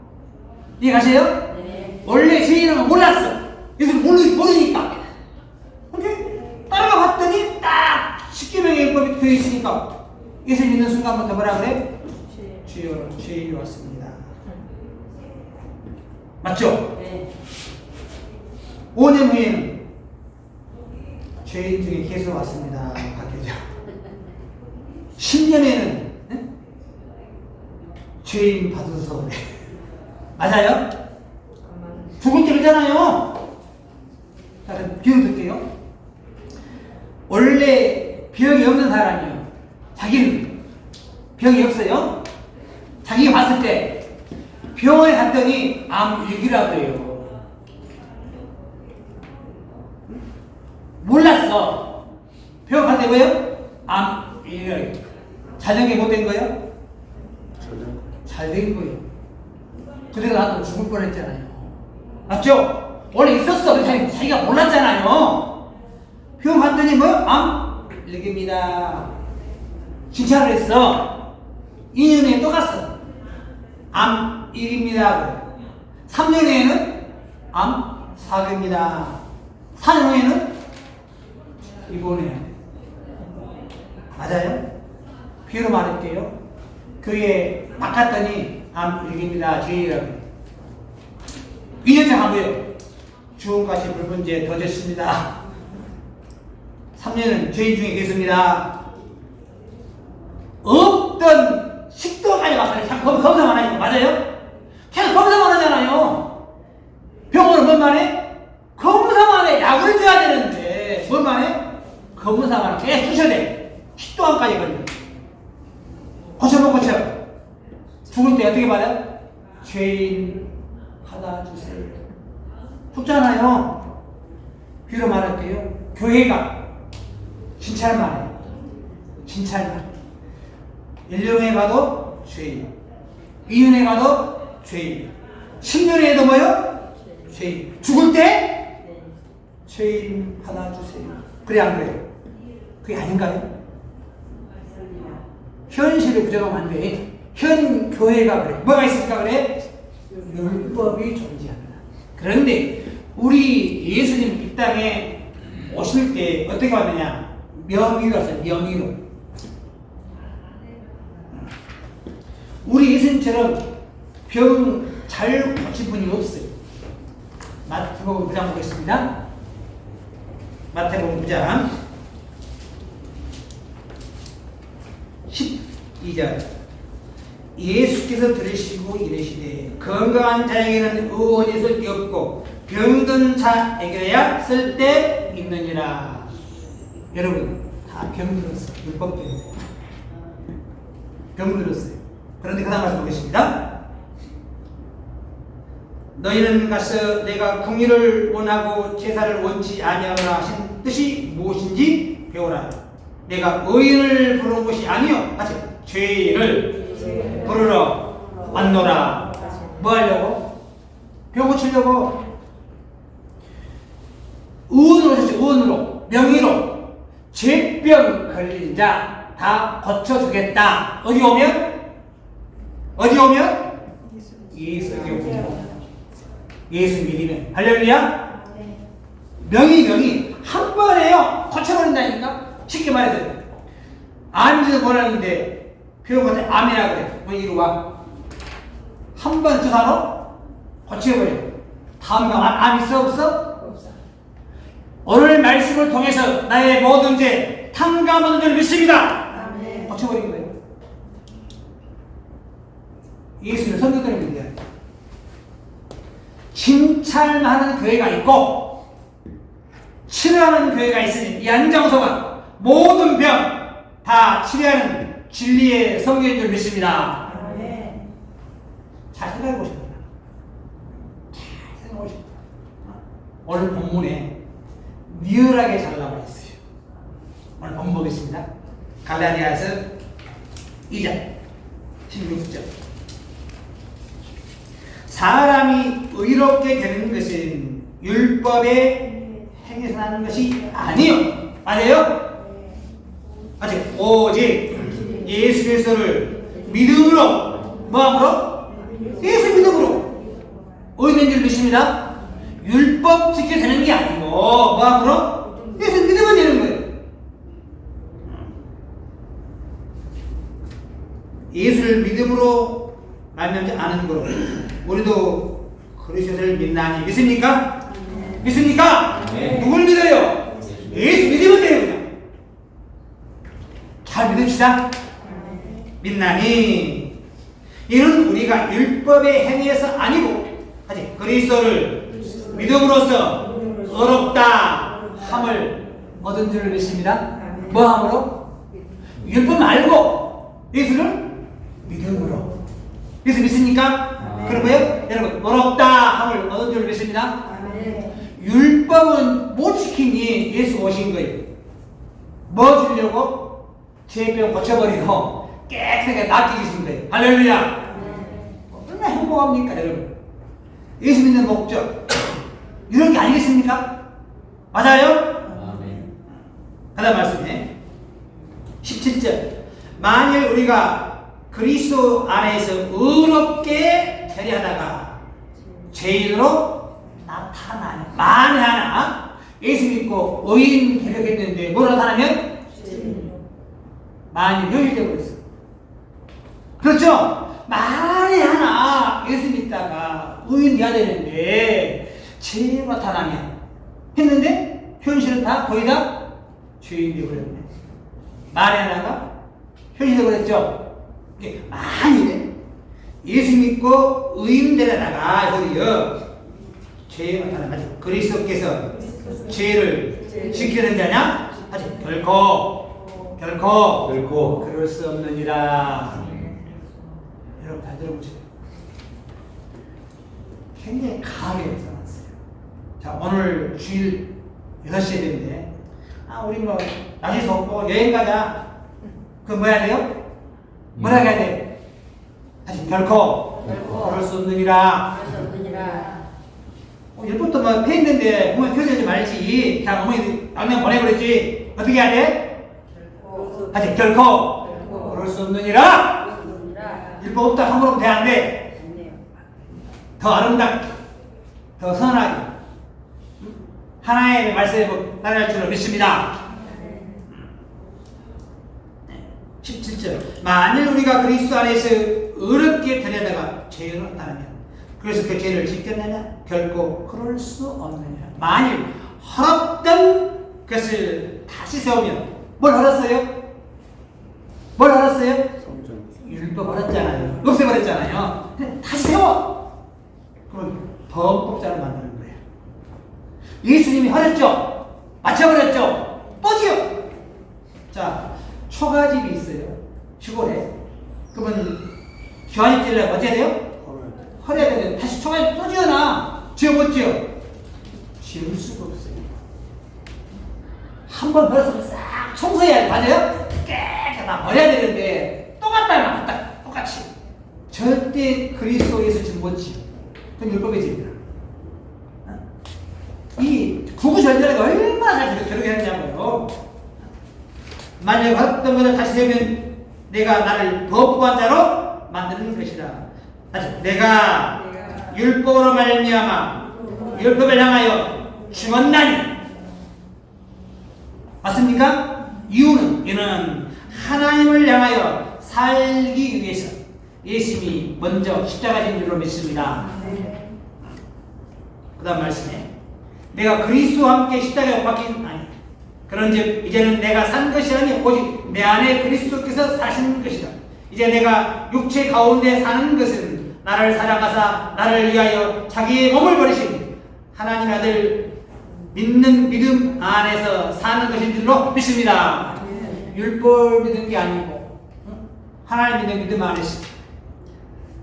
이해가세요? 네. 원래 죄인은 몰랐어. 예수를 모르니까. 근데 따라가 봤더니 딱 십계명의 율법이 되어 있으니까 예수 믿는 순간부터 뭐라 그래? 주여 죄인이 왔습니다. 맞죠? 네. 5년 후에는 죄인 중에 계속 왔습니다. 바뀌죠. 10년에는 죄인 받으셔서 그래. 맞아요? 죽을 때 그러잖아요. 자, 비유 들게요. 원래 병이 없는 사람이요. 자기는 병이 없어요. 자기가 봤을 때 병원에 갔더니 암 위기라고 해요. 몰랐어. 병원 갔더니 뭐예요? 암 위기라고 해요. 잘된 게 못된 거예요? 잘 된 거예요. 그래서 나도 죽을 뻔했잖아요. 맞죠? 원래 있었어. 근데 자기가 몰랐잖아요. 병원 갔더니 뭐? 암 위기입니다. 진찰을 했어. 2년 후에 또 갔어. 암 1입니다. 3년 후에는 암 4입니다. 4년 후에는 입원해야 돼. 맞아요? 비유로 말할게요. 교회에 막 갔더니 암 1입니다. 죄인이라고 해. 2년째 하고요. 주홍같이 붉은 죄 더 졌습니다. 3년은 죄인 중에 계십니다. 없던 식도까지 갔어요. 참 검사만 하니까. 맞아요? 계속 검사만 하잖아요. 병원은 뭔만 해? 검사만 해. 약을 줘야 되는데 뭔만 해? 검사만 계속 주셔야 돼. 식도암까지 걸려. 고쳐 못 고쳐. 죽을 때 어떻게 받아요? 죄인 받아주세요. 죽잖아요. 비로 말할게요. 교회가 진찰만 해. 진찰만. 1년에 가도 죄인, 2년에 가도 죄인, 10년에 해도 뭐요? 죄인. 죽을 때 죄인 받아주세요. 그래 안 그래요? 그게 아닌가요? 현실을 부정하면 안 돼. 현 교회가 그래. 뭐가 있을까 그래? 율법이 존재합니다. 그런데 우리 예수님 이 땅에 오실 때 어떻게 왔느냐? 명의로 왔어요. 명의로. 우리 예수님처럼 병 잘 고친 분이 없어요. 마태복음 9장 보겠습니다. 마태복음 9장 12절. 예수께서 들으시고 이르시되 건강한 자에게는 의원이 있을 게 없고 병든 자에게야 쓸 데 있느니라. 여러분 다 병들었어. 율법 때문에 병들었어요. 그런데 그 다음 말씀 보겠습니다. 너희는 가서 내가 공의를 원하고 제사를 원치 아니하노라 하신 뜻이 무엇인지 배우라. 내가 의인을 부른 것이 아니요 같이 죄인을 부르러 왔노라. 뭐 하려고? 병 고치려고. 의원으로 오셨죠. 의원으로. 명의로. 죄병 걸린 자 다 고쳐주겠다. 어디 오면? 어디 오면? 예수에게 오면. 예수 믿으면. 할렐루야? 명의 한 번에요. 고쳐버린다니까. 쉽게 말해서 암인지도 몰랐는데 병원한테 암이라 그래. 뭐 이리 와. 한 번 주사로 고쳐버려. 다음에 암 있어 없어? 없어. 오늘 말씀을 통해서 나의 모든 죄 탕감하는 줄 믿습니다. 아멘. 고쳐버린 거예요. 예수는 선교들을 믿어야 돼. 칭찬하는 교회가 있고 치료하는 교회가 있으니 이 안정성은 모든 병 다 치료하는 진리의 성경인 줄 믿습니다. 아멘. 잘 생각해 보십니다. 잘 생각해 보십니다. 오늘 본문에 리얼하게 잘 나와 있어요. 오늘 본문 보겠습니다. 갈라디아서 2장 16절. 사람이 의롭게 되는 것은 율법에 행해서 하는 것이 아니요. 맞아요? 아직 오직 예수 그리스도를 믿음으로 뭐함으로? 예수 믿음으로 의인된 줄 믿습니다. 율법 지켜야 되는 게 아니고 뭐함으로? 예수 믿으면 되는 거예요. 예수를 믿음으로 말미암지 않은 거로 우리도 그리스도를 믿나니 믿습니까? 믿습니까? 네. 누굴 믿어요? 예수 믿으면 돼요. 그냥 잘 믿읍시다. 믿나니 이는 우리가 율법의 행위에서 아니고 아직 그리스도를 믿음으로써 의롭다 함을 얻은 줄을 믿습니다. 뭐 함으로? 율법 말고 예수를 믿음으로. 예수 믿습니까? 그럼 뭐예요? 여러분 의롭다 함을 얻은 줄을 믿습니다. 율법은 못 지키니 예수 오신 거예요. 뭐 주려고? 죄병 고쳐버리고 깨끗하게 낫게 주신 거예요. 할렐루야. 얼마나 행복합니까 여러분? 예수 믿는 목적 이런 게 아니겠습니까? 맞아요? 아멘. 하나 말씀해 17절 만일 우리가 그리스도 안에서 의롭게 되려다가 죄인으로 나타나면 만에 하나 예수 믿고 의인 되려겠는데 뭐 나타나면? 만일 여기 되어버렸어. 그렇죠? 만에 하나 예수 믿다가 의인 돼야 되는데 죄인 나타나면 했는데 현실은 다 거의 다 죄인 되어버렸네. 만에 하나가 현실 되어버렸죠? 만일 예수 믿고 의인 되려다가 여기요 죄에 나타나가지고 그리스도께서 죄를 지키는 자냐? 아직 결코 그럴 수 없느니라. 여러분 잘 들어보세요. 굉장히 강하게 써놨어요. 자 오늘 주일 6시에 됐는데 우리 뭐 날씨 덥고 여행 가자. 그럼 뭐 해야 돼요? 뭐라 해야 돼? 아직 결코 그럴 수 없느니라. 일부터 뭐 패했는데 부모님 표현하지 말지. 그냥 어머니 당장 보내버렸지. 어떻게 해야 돼? 아직 결코 그럴 수 없느니라. 일부 없다 함부로 하면 안 돼. 더 아름답게 더 선하게 하나의 말씀에 따라갈 줄로 믿습니다. 17절 만일 우리가 그리스도 안에서 의롭게 되려다가 죄를 나타나면 그래서 그 죄를 지켰느냐? 결코 그럴 수 없느냐. 만일 헐었던 것을 다시 세우면 뭘 헐었어요? 뭘 헐었어요? 율법 헐었잖아요. 없애버렸잖아요. 다시 세워. 그럼 범법자를 만드는 거예요. 예수님이 헐었죠? 맞춰버렸죠? 또지요. 자 초가집이 있어요. 시골에. 그러면 교환이 찔려면 어떻게 돼요? 헐어야 되는데 다시 초가집 또 지어놔. 지어 못 지어? 지을 수가 없어요. 한 번 벌써 싹 청소해야 돼. 맞아요? 깨끗하다 버려야 되는데 똑같다 똑같이 절대 그리스도에서 지금 못 지어. 그럼 율법의 집이다. 이 구구절절하게 얼마나 잘 저렇게 하느냐고요. 만약 어떤 것을 다시 세우면 내가 나를 범법한 자로 만드는 것이다. 아직 내가 율법으로 말미암아 율법을 향하여 죽었나니 맞습니까? 이는 하나님을 향하여 살기 위해서 예수님이 먼저 십자가진 줄로 믿습니다. 그 다음 말씀에 내가 그리스도와 함께 십자가에 못 박힌 아니 그런즉 이제는 내가 산 것이 아니 오직 내 안에 그리스도께서 사시는 것이다. 이제 내가 육체 가운데 사는 것은 나를 사랑하사 나를 위하여 자기의 몸을 버리신 하나님 아들 믿는 믿음 안에서 사는 것인 줄로 믿습니다. 율법 믿는 게 아니고 하나님 믿는 믿음 안에서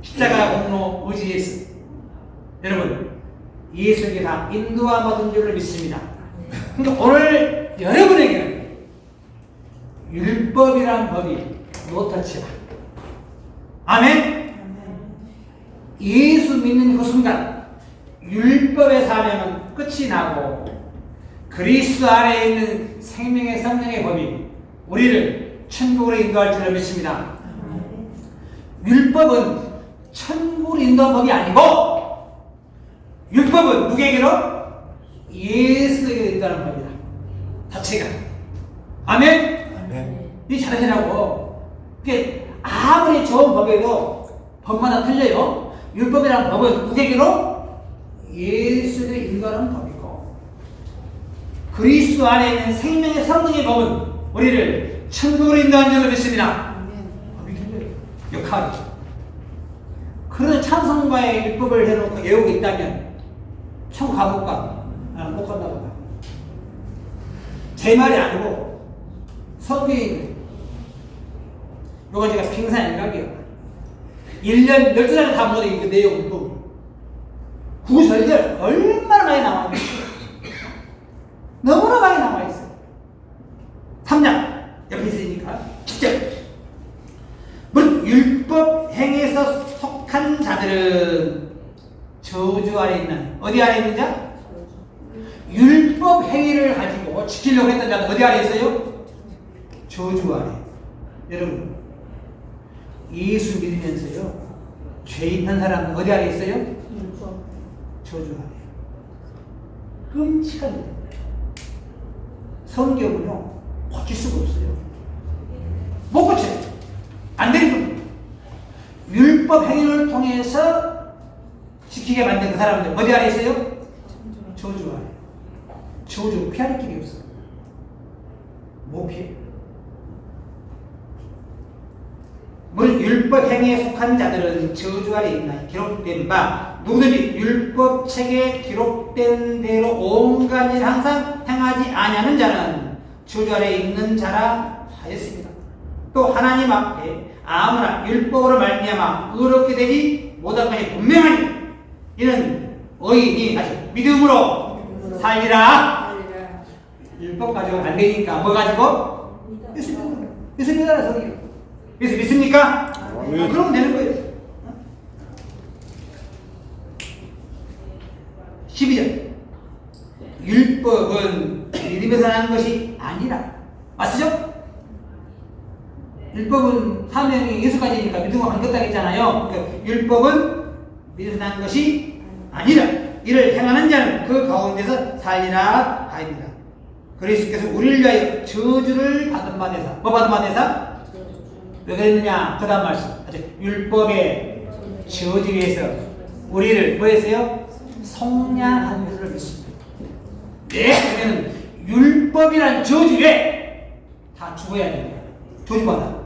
십자가 공로 의지해서 여러분 예수에게 다 인도와 받은 줄로 믿습니다. 그러니까 오늘 여러분에게는 율법이란 법이 노터치다. 아멘? 예수 믿는 그 순간 율법의 사명은 끝이 나고 그리스도 안에 있는 생명의 성령의 법이 우리를 천국으로 인도할 줄로 믿습니다. 율법은 천국으로 인도한 법이 아니고 율법은 누구에게로? 예수에게 인도하는 법이다. 자체가. 아멘? 이 잘하시라고. 그게 아무리 좋은 법에도 법마다 틀려요. 율법이라는 법은 누구에게로? 예수를 인도하는 법이고, 그리스도 안에 있는 생명의 성령의 법은 우리를 천국으로 인도하는 줄로 믿습니다. 법이 틀려요. 역할이죠. 그런 찬송가의 율법을 해놓고 외우고 있다면 천국 가볼까? 나는 못 간다고 봐. 제 말이 아니고 성경이 요거 제가 빙산 일각이에요. 1년 12달을 다 못해 그 내용을 또 구절들 얼마나 많이 나와 있어요. 너무나 많이 나와 있어요. 3장 옆에 있으니까 10절. 물론 율법 행에서 속한 자들은 저주 아래 있는, 어디 아래 있는 자? 율법 행위를 가지고 지키려고 했던 자는 어디 아래 있어요? 저주 아래. 여러분, 예수 믿으면서요, 죄 있는 사람은 어디 아래 있어요? 저주 아래. 끔찍한 일. 성경은요, 고칠 수가 없어요. 못 고쳐요. 안 되는 겁니다. 율법 행위를 통해서 지키게 만든 그 사람들 어디 아래 있어요? 저주 아래. 저주 피할 길이 없어. 못 피해. 물론 율법 행위에 속한 자들은 저주 아래 있나 기록된 바 누구든지 율법 책에 기록된 대로 온갖 일 항상 행하지 아니하는 자는 저주 아래 있는 자라 하였습니다. 또 하나님 앞에 아무나 율법으로 말미암아 의롭게 되지 못할 것이 분명하니 이는 의인이 아직 믿음으로 살리라. 율법 가지고 안 되니까 뭐 가지고? 예수 믿어라. 성경. 예수 믿습니까? 그러면 되는 거예요. 12절. 율법은 믿음에서 나는 것이 아니라. 맞으죠? 율법은 사명이 예수까지니까 믿음과 관계없다 했잖아요. 그러니까 율법은 믿음에서 나는 것이 아니라 이를 행하는 자는 그 가운데서 살리라 하입니다. 그리스도께서 우리를 위하여 저주를 받은 바 되사. 뭐 받은 바 되사? 왜 그랬느냐? 그 다음 말씀. 율법의 저주에서 우리를 뭐 했어요? 성량한 줄을 믿습니다. 네, 그러면 율법이란 저주에 다 죽어야 됩니다. 저주받아.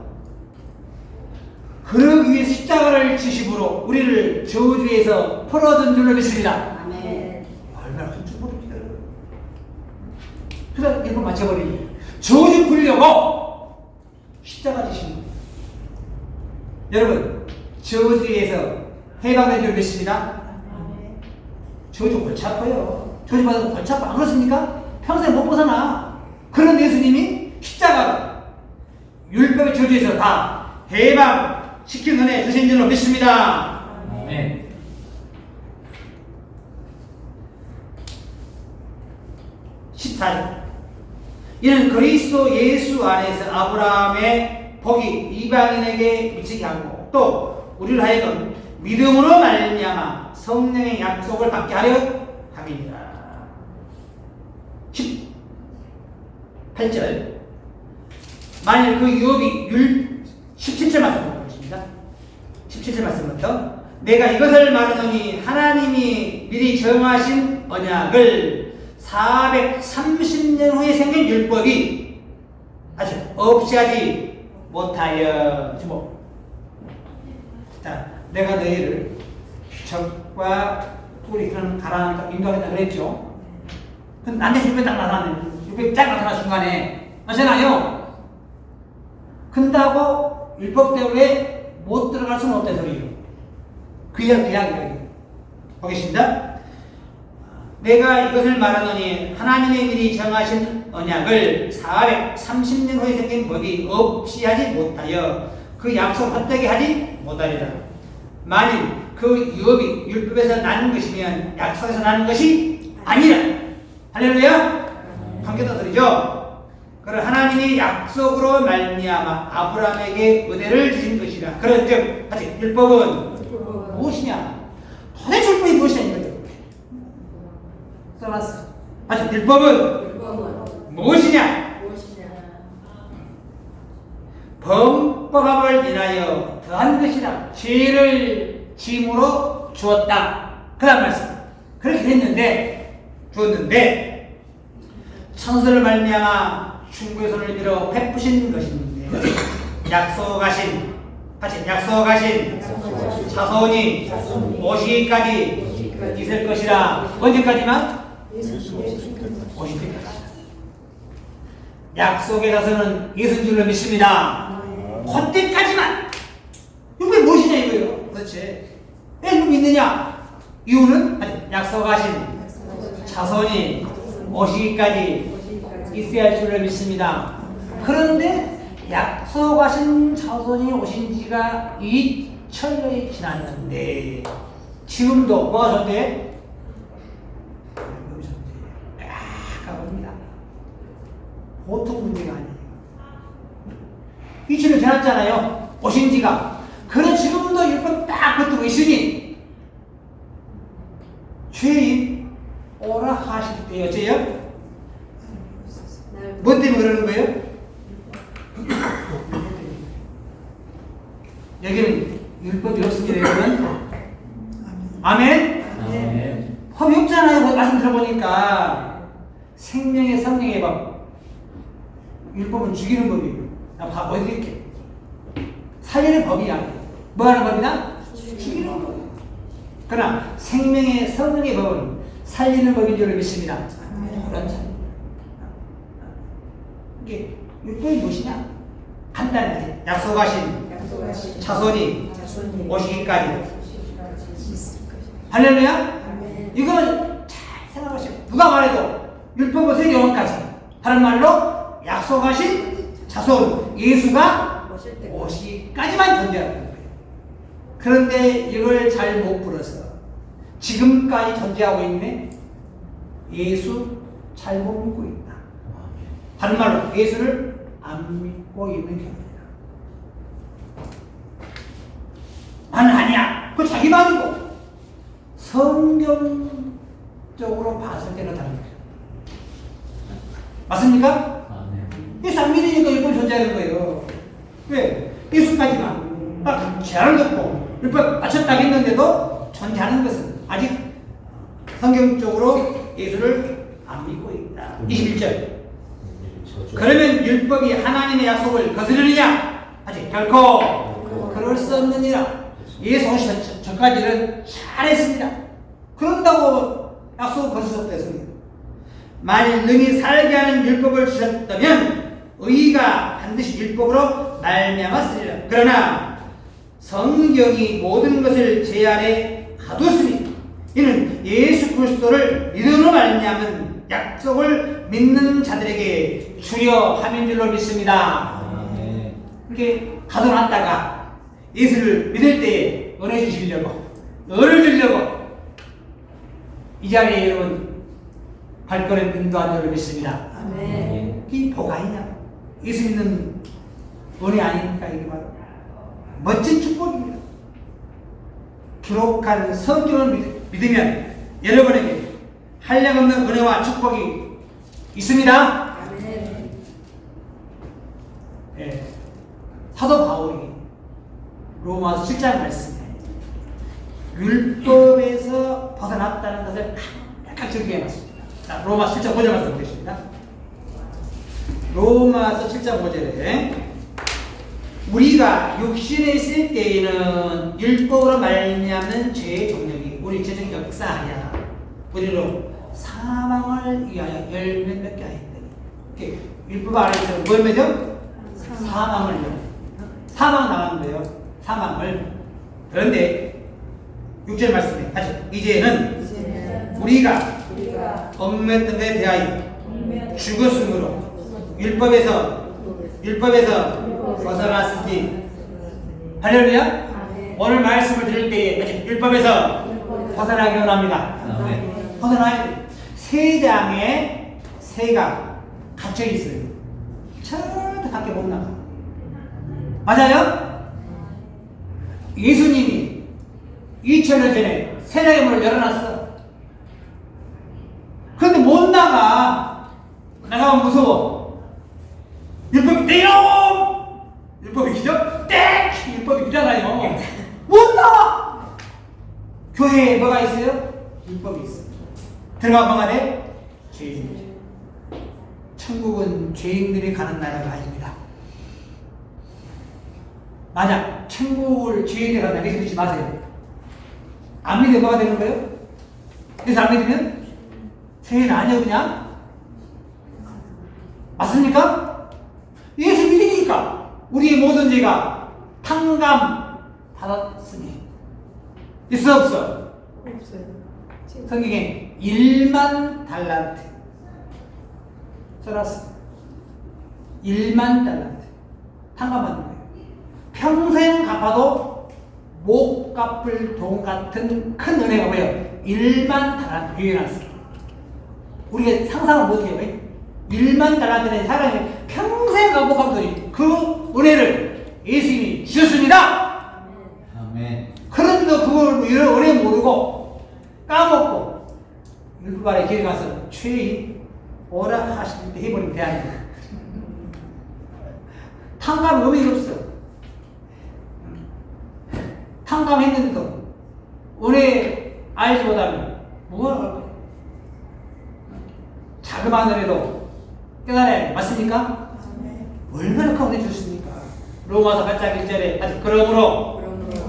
그러기 위해 십자가를 지심으로 우리를 저주에서 풀어준 줄로 믿습니다. 아멘. 얼마나 큰 축복입니까? 그래서 이거 맞춰버리니 저주 풀려고 십자가 지신 거예요. 여러분, 저주에서 해방된 줄 믿습니다. 저주 골치 아파요. 저주 받으면 골치 아파. 안 그렇습니까? 평생 못 벗어나. 그런 예수님이 십자가 율법의 저주에서 다 해방시킨 은혜 주신 줄로 믿습니다. 아멘. 14절. 이는 그리스도 예수 안에서 아브라함의 복이 이방인에게 미치게 하고 또 우리를 하여금 믿음으로 말미암아 성령의 약속을 받게 하려 함이니라. 18절. 만일 그 유업이 17절 말씀 보겠습니다. 17절 말씀부터 내가 이것을 말하노니 하나님이 미리 정하신 언약을 430년 후에 생긴 율법이 아직 없이 하지 못하여 주모. 자, 내가 너희를 적과 꿀이 그런 가라앉아 인도하겠다 그랬죠. 근데 난데 율법이 딱 나타나네. 율법이 딱 나타난 순간에 아시나요? 근다고 율법 때문에 못 들어갈 수는 없다 소리예요. 그 이야기 보겠습니다. 내가 이것을 말하노니 하나님의 미리 정하신 언약을 430년 후에 생긴 법이 없이 하지 못하여 그 약속 헛되게 하지 못하리라. 만일 그 유업이 율법에서 나는 것이면 약속에서 나는 것이 아니라. 할렐루야? 관계다 소리죠. 그 그런 하나님이 약속으로 말미암아 아브라함에게 은혜를 주신 것이라. 그런즉 아직 율법은 무엇이냐? 도대체 율법이 무엇이냐 이거죠. 써놨어. 아직 율법은 무엇이냐? 범법함을 인하여 더한 것이라. 죄를 짐으로 주었다. 그런 말씀. 그렇게 됐는데 주었는데 천사를 말미암아 충고의 손을 밀어 베푸신 것인데 약속하신 자손이 오시기까지 있을 것이라. 언제까지만? 오실 때까지. 약속의 자손은 예수인 줄로 믿습니다. 그때까지만. 이게 무엇이냐 이거예요. 도대체 왜 믿느냐? 이유는 약속하신 자손이 오시기까지 있어야 할 줄로 믿습니다. 그런데 약속하신 자손이 오신 지가 2000년이 지났는데 지금도 뭐가 존재해? 가봅니다. 보통 문제가 아니에요. 2000년 지났잖아요. 오신 지가. 그런 지금도 율법 딱 붙들고 있으니 죄인 오라 하실 때 어째요? 뭐 때문에 그러는 거예요? 여기는 율법이 없습니다, 여러분. 아멘? 법이 없잖아요. 말씀 들어보니까. 생명의 성령의 법. 율법은 죽이는 법이에요. 나 어디 이렇게. 살리는 법이 아니에요. 뭐 하는 법이다? 죽이는 법. 그러나 생명의 성령의 법은 살리는 법인 줄 믿습니다. 그런 참. 이게 율법이 무엇이냐? 간단하게 약속하신 자손이 오시기까지. 할렐루야? 이거는 잘 생각하시오. 누가 말해도 율법은 세계원까지. 다른 말로 약속하신 자손 예수가 오시기까지만 존재하는 거예요. 그런데 이걸 잘 못 풀어서 지금까지 존재하고 있네. 예수 잘못 믿고 있다. 다른 말로 예수를 안 믿고 있는 경우입니다. 나는 아니야. 그거 자기 말이고 성경적으로 봤을 때는 다른 거예요. 맞습니까? 예수 안 믿으니까 율법이 존재하는 거예요. 왜? 예수까지만 딱 제한을 듣고 율법 맞췄다고 했는데도 존재하는 것은 아직 성경적으로 예수를 안 믿고 있다. 21절. 그러면 율법이 하나님의 약속을 거스르느냐? 아직 결코 그럴 수 없느니라. 예수 오시기 전까지는 잘했습니다. 그런다고 약속을 거스를 수 없다 했습니다. 만일 능히 살게 하는 율법을 주셨다면 의가 반드시 율법으로 말미암았으리라. 그러나 성경이 모든 것을 제 아래 가두었으니 이는 예수 그리스도를 믿음으로 말미암은 약속을 믿는 자들에게 주여 함인 줄로 믿습니다. 이렇게 가둬놨다가 예수를 믿을 때에 은혜 주시려고, 은혜를 주려고 이 자리에 여러분 발걸음 인도한 줄로 믿습니다. 이 복 아니냐? 예수 믿는 은혜 아닙니까? 이게 바로 멋진 축복입니다. 기록한 성경을 믿으면 여러분에게 한량없는 은혜와 축복이 있습니다. 네. 사도 바울이 로마서 7장 말씀에 율법에서 벗어났다는 것을 약간 적용해놨습니다. 자, 로마서 7장 5절 말씀 보겠습니다. 로마서 7장 5절에 우리가 육신에 있을 때에는 율법으로 말미암는 죄의 종력이 우리 죄적 역사하여 우리로 사망을 위하여 열매 맺게 하였더니 율법 아래에서 뭘 맺어? 사망을요. 사망 나가는 거예요. 사망을. 그런데 6절 말씀에 다시 이제는 우리가 얽매였던 것에 대하여 죽었으므로 율법에서 벗어났으니. 할렐루야. 오늘 말씀을 들을 때에 율법에서 벗어나기 원합니다. 벗어나야 돼. 세 장에 새가 갇혀 있어요. 절대 밖에 못 나가. 맞아요? 예수님이 2000년 전에 세상의 문을 열어놨어. 그런데 못 나가. 나가면 무서워. 율법이 떼요! 율법이 기죠? 땡! 율법이 기잖아요. 못 나와! 교회에 뭐가 있어요? 율법이 있어. 들어가면 뭐가 돼? 죄인이죠. 천국은 죄인들이 가는 나라가 아닙니다. 만약 천국을 죄인들이 간다 믿지 마세요. 안 믿으면 뭐가 되는 거예요? 그래서 안 믿으면 죄인 아니에요 그냥? 맞습니까? 예수 믿으니까 우리의 모든 죄가 탕감 받았으니 있어 없어? 없어요. 성경에 1만 달란트 써놨어. 1만 달란트 탕감받는 거예요. 평생 갚아도 못 갚을 돈 같은 큰 은혜가 뭐예요? 1만 달란트 유행했어. 우리가 상상을 못해요. 1만 달란트는 사람이 평생 못 갚을 돈이 그 은혜를 예수님이 주셨습니다. 아멘. 그런데도 그걸 은혜 모르고 까먹고 율법 아래 길에 가서 죄인 오라 하시는데 해버리면 대안이다. 탕감 의미가 없어. 탕감했는데도 은혜 알지 못하면 뭐가 할 거야? 자그마한 은혜도 깨달아야 돼. 맞습니까? 얼마나 큰 은혜 주셨습니까? 로마서 8장 1절에 그러므로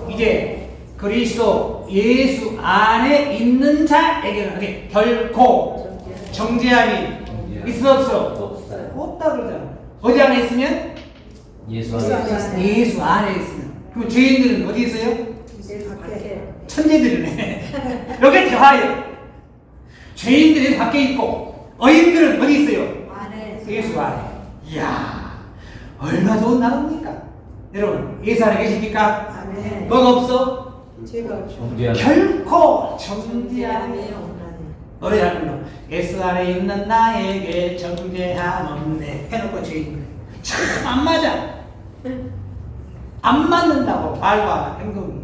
이제 그리스도 예수 안에 있는 자에게는 결코 정죄함이 있어 없어? 없어요. 없다 그러잖아. 어디 안에 있으면? 예수 안에 예수 안에 있으면. 그럼 죄인들은 어디 있어요? 밖에. 천재들이네. 여기 대화예요. 죄인들이 밖에 있고 어인들은 어디 있어요? 안에. 예수 안에. 이야, 얼마 좋은 나라입니까? 여러분, 예수 안에 계십니까? 아멘. 뭐가 없어? 제가 정죄함. 결코 정죄함이 정죄함이 없네. 없나니. 노래 잘 불러. 예수 안에 있는 나에게 정죄함 없네. 해놓고 죄인. 참 안 맞아. 안 맞는다고 말과 행동이.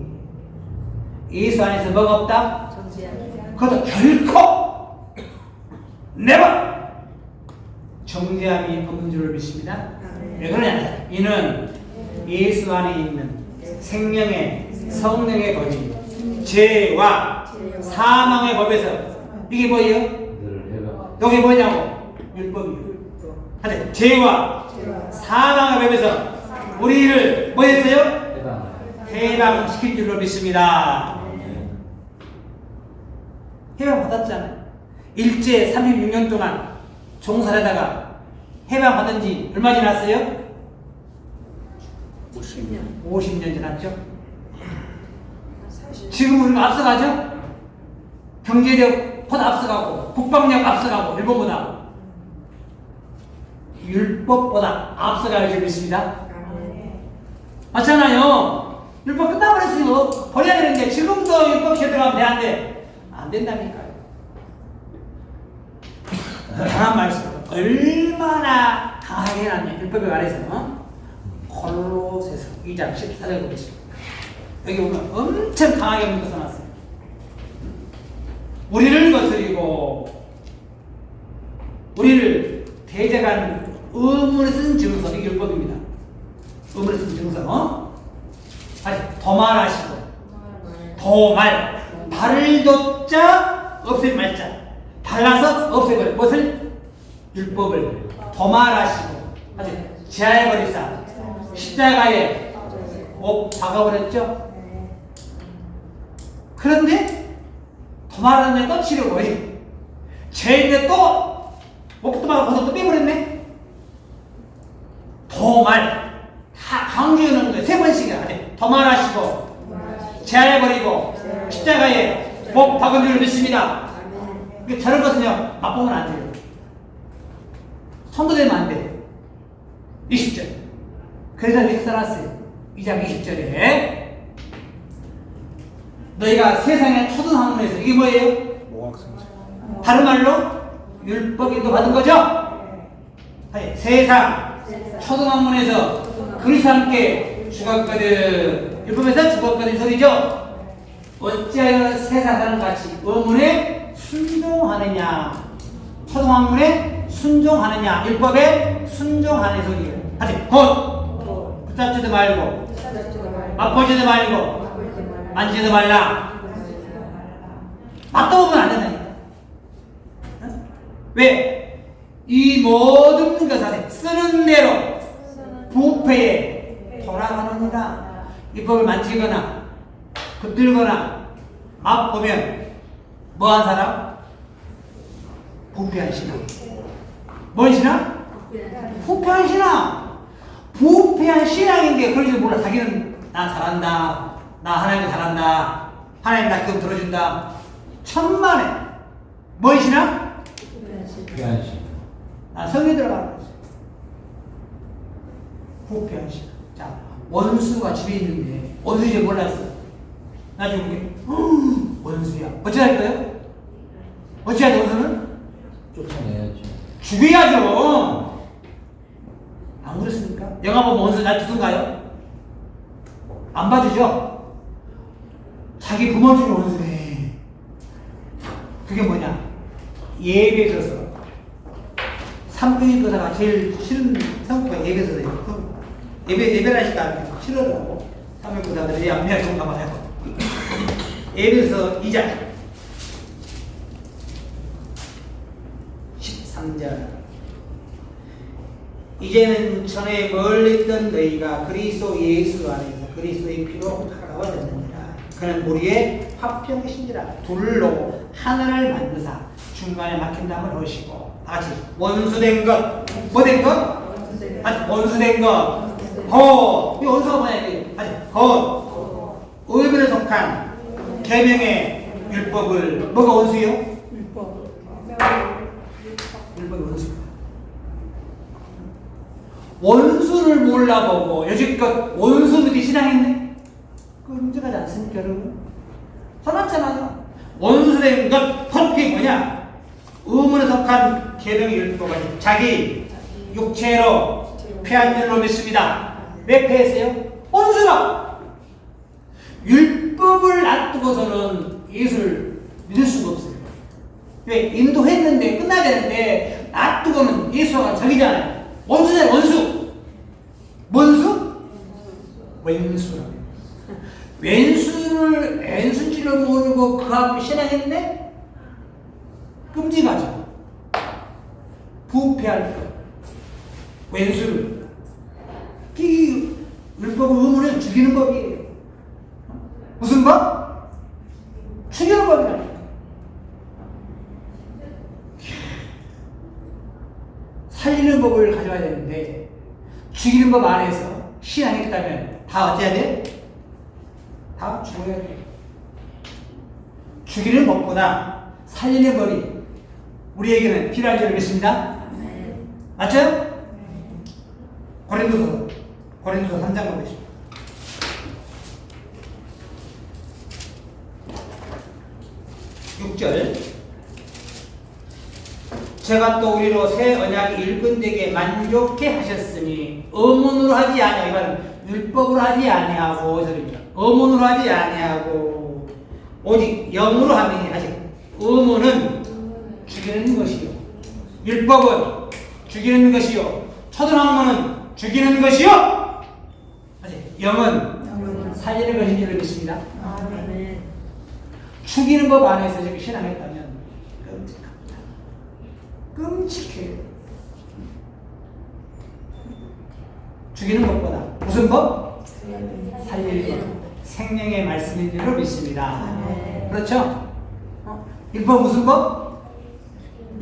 예수 안에서 뭐가 없다? 정죄함이. 그것도 결코 never 정죄함이 없는 줄을 믿습니다. 왜 그러냐? 이는 예수 안에 있는 생명의 성령의 법이 죄와 사망의 법에서 이게 뭐예요? 그들을 해방. 여기 뭐냐고? 율법이요. 하여튼 죄와 사망의 법에서 우리를 뭐 했어요? 해방. 해방시킨 줄로 믿습니다. 해방 받았잖아요. 일제 36년 동안 종살하다가 해방 받은 지 얼마 지났어요? 10년. 50년 지났죠. 40년. 지금 우리가 앞서가죠? 경제력 보다 앞서가고 국방력 앞서가고 일본보다 율법보다 앞서갈 줄 믿습니다. 맞잖아요. 율법 끝나버렸으니 버려야 되는데 지금도 율법 제대로 하면 돼, 안 돼? 안 된다니까요. 강한 말씀. 얼마나 강하게 해놨냐. 율법에 관해서 골로새서 2장 14절 보겠습니다. 여기 보면 엄청 강하게 문구 써놨어요. 우리를 거스리고 우리를 대적한 의문을 쓴 증서, 이게 율법입니다. 의문을 쓴 증서. 다시 도말하시고 도말 발을 돋자 없앨 말자 발라서 없애버려. 무엇을? 율법을 도말하시고 아주 제하해버리사 십자가에 못 박아버렸죠. 그런데 도말하는 또 치려고 해. 죄인데 또 목도 막아서 또 빼버렸네. 도말 강조하는 거예요. 3번씩이나 돼. 도말하시고 제하해버리고 십자가에 못 박은 줄 믿습니다. 저런 것은요 맛보면 안 돼요. 손도 대면 안 돼. 20절. 그래서 이렇게 써놨어요. 2장 20절에 너희가 세상의 초등학문에서 이게 뭐예요? 모학생제. 다른 말로 율법인도 받은 거죠? 아니, 세상 초등학문에서 그리스도와 함께 죽었거든. 율법에서 죽었거든 소리죠. 어찌하여 새 사람과 같이 의문에 순종하느냐. 초등학문에 순종하느냐. 율법에 순종하는 소리예요. 하지. 곧 붙잡지도 말고 맛보지도 말고 만지도 말라. 맞다보면 안 된다니까. 왜? 이 모든 것을 쓰는 대로 부패에 돌아가느니라. 이 법을 만지거나 붙들거나 맛보면 뭐한 사람? 부패한 신앙. 뭔 신앙? 부패한 신앙. 부패한 신앙인데 그럴 줄 몰라. 자기는 나 잘한다. 나 하나님 잘한다. 하나님 나 그거 들어준다. 천만에 뭔 신앙? 부패한 신앙. 난 성에 들어가는 거지. 부패한 신앙. 자, 원수가 집에 있는데 원수인지 몰랐어. 나중에 보게 원수야. 어찌 할 거예요? 어찌 해야 돼 원수는? 쫓아내야죠. 죽여야죠. 안 그렇습니까? 영화 보면 원수 날 두든가요? 안 봐주죠? 자기 부모 중에 원수네. 그게 뭐냐? 예배 들어서 산부인과가 제일 싫은 산부가 예배에서 예배라니까 싫어하고 산부인과들이 안매가 좋은가 봐요. 예배에서 2장 13절 이제는 전에 멀리 있던 너희가 그리스도 예수 안에서 그리스도의 피로 가까워졌느니라. 그는 우리의 화평이신지라. 둘로 하나를 만드사 중간에 막힌 담을 하시고 다같이 원수된 것. 뭐 된 것? 원수된 것. 곧. 이 원수가 뭐냐? 곧. 의문에 속한 계명의 율법을 뭐가 원수요? 율법이 원수다. 원수를 몰라보고 여지껏 원수 밑에 신앙했네? 그 문제가지 않습니까 여러분? 써놨잖아요. 원수된 것, 그게 뭐냐? 의문에 속한 계명의 율법은 자기 육체로 패한 줄로 믿습니다. 왜 패했어요? 원수라! 율법을 놔두고서는 예수를 믿을 수가 없어요. 왜? 인도했는데 끝나야 되는데 놔두고는 예수가 적이잖아요. 원수잖아요. 원수. 원수? 왼수라고. 왼수를 왼수인지를 모르고 그 앞에 신앙했네? 끔찍하죠. 부패할 것. 왼수를. 이 율법은 의문을 죽이는 법이에요. 무슨 법? 죽이는 법이라니까. 살리는 법을 가져와야 되는데 죽이는 법 안에서 신앙했다면 다 어찌해야 돼? 다 죽어야 돼. 죽이는 법보다 살리는 법이 우리에게는 필요한 줄 믿습니다. 맞죠? 고린도서 3장 보겠습니다. 6절 제가 또 우리로 새 언약이 일꾼되게 만족해 하셨으니 의문으로 하지 아니하고 이건 율법으로 하지 아니하고 저입니다. 의문으로 하지 아니하고 오직 영으로 하니 아직 의문은 죽이는 것이요 율법은 죽이는 것이요 초등학문은 죽이는 것이요 아직 영은 살리는 것인 줄 믿습니다. 죽이는 법 안에서 저기 신앙했다면 끔찍해요. 죽이는 것보다 무슨 법? 살리는 법. 생명의 말씀인 줄로 믿습니다. 그렇죠? 율법 무슨 법?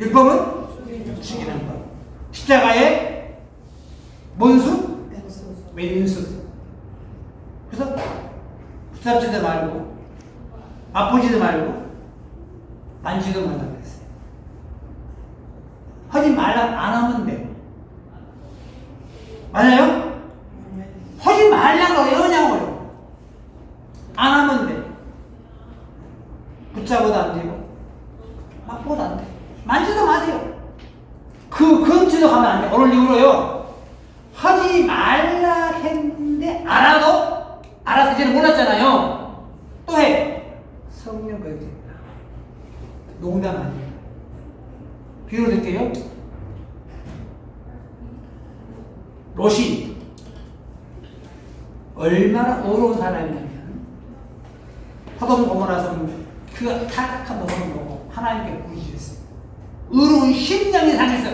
율법은 죽이는 법. 십자가의 뭔수? 왼수. 그래서 붙잡지도 말고 맛보지도 말고 만지도 말라고 했어요. 하지 말라 안 하면 돼. 맞아요? 하지 말라고 왜 하냐고요. 안 하면 돼. 붙잡아도 안 되고 맛보도 안 돼. 만지도 마세요. 그 근처도 가면 안 돼. 오늘 이후로요. 하지 말라 했는데 알아서 이제는 몰랐잖아요. 또 해. 성령 거역입니다. 농담 아니에요. 비유로 드릴게요. 롯이 얼마나 어려운 사람이냐면 소돔 고모라서 그 타락한 모습을 보고 하나님께 부르짖었어요. 의로운 심령이 상해서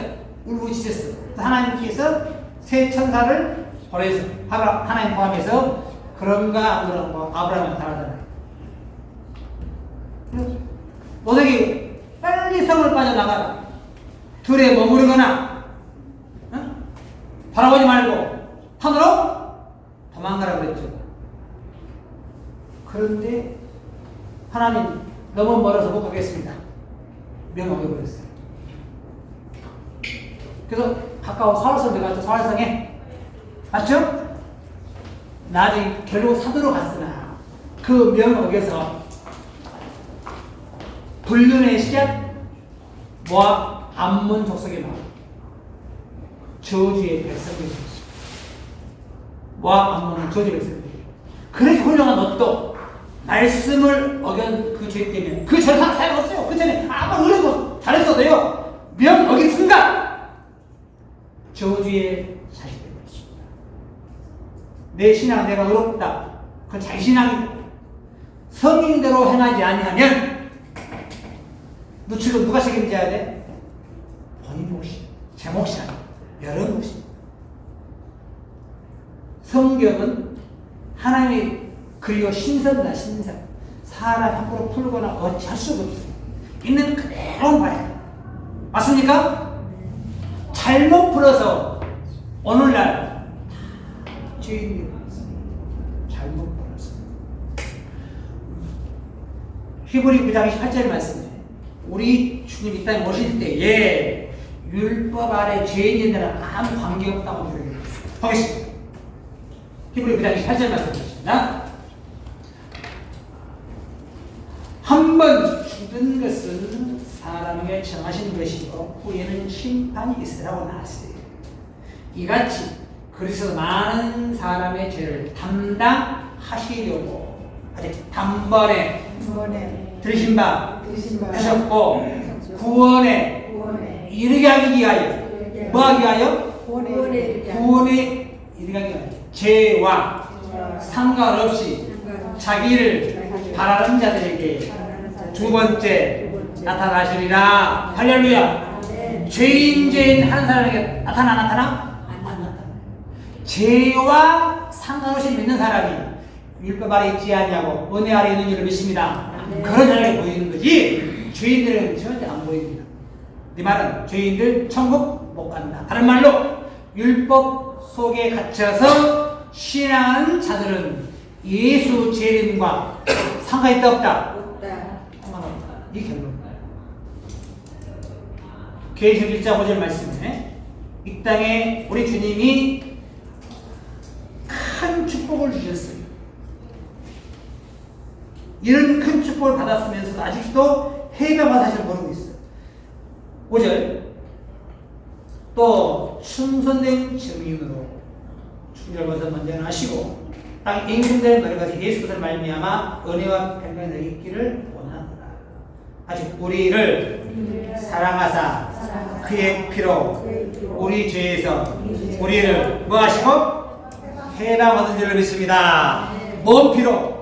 울부짖었어. 하나님께서 새 천사를 보내서 하나님 포함해서 그런가 안 그런가 아브라함을 따라잖아요. 너에게 빨리 성을 빠져나가라. 들에 머무르거나 바라보지 말고 산으로 도망가라 그랬죠. 그런데 하나님 너무 멀어서 못 가겠습니다. 명하게 버렸어요. 그래서 가까운 사월성에 갔죠. 사월성에 맞죠? 나중에 결국 산으로 갔으나 그 명역에서 불륜의 시작 모압 암몬 족속에 나와 저주의 백성이 되었습니다. 모압 암몬은 저주의 백성이에요. 그렇게 훌륭한 롯도 말씀을 어긴 그 죄 때문에 그 전에 하나 사용없어요. 그 전에 아무 노력도 잘했어도요. 명 어긴 순간 저주의 자식 되는 것입니다. 내 신앙 내가 의롭다. 그건 자기 신앙이고 성인대로 행하지 아니하면 너 지금 누가 책임져야 돼? 본인 몫이 제 몫이 아니야. 여러 몫입니다. 성경은 하나님의 그리고 신선이다 신선. 사람 함부로 풀거나 어찌할 수가 없어요. 있는 그대로 봐요. 맞습니까? 잘못 풀어서 오늘날 죄인이 잘못 풀어서 히브리 9장 18절 말씀에 우리 주님 이 땅에 오실 때에 율법 아래 죄인들은 아무 관계없다고 기록했어요. 보겠습니다. 히브리 9장 18절 말씀입니다. 한 번 죽은 것은 사람에게 정하신 것이고 후에는 심판이 있으라고 나왔어요. 이같이 그리스도 많은 사람의 죄를 담당하시려고 아직 단번에 들으신 바 하셨고 구원에 이르게 하기 위하여 뭐하기 위하여? 구원에 이르게 하기 위하여 죄와 상관없이 자기를 바라는 자들에게 두 번째 나타나시리라. 할렐루야. 죄인 한 사람에게 나타나? 안 나타나. 죄와 상관없이 믿는 사람이 율법 아래 있지 아니하고 은혜 아래 있는 줄을 믿습니다. 그런 사람이 보이는 거지 죄인들은 절대 안 보입니다. 네 말은 죄인들 천국 못 간다. 다른 말로 율법 속에 갇혀서 신앙하는 자들은 예수 재림과 상관이 있다 없다? 상관없다. 이 결론입니다. 계시록 1장 5절 말씀에 이 땅에 우리 주님이 큰 축복을 주셨어요. 이런 큰 축복을 받았으면서도 아직도 해방한 사실을 모르고 있어요. 5절 또 충성된 증인으로 충절 것을 먼저 하시고 땅 인생되는 여러 가지 예수 그리스도를 말미암아 은혜와 평강이 있기를 원하노라. 아직 우리를 사랑하사 그의 피로 우리 죄에서 우리를 뭐 하시고 해방 얻은 줄로 믿습니다. 뭔 피로?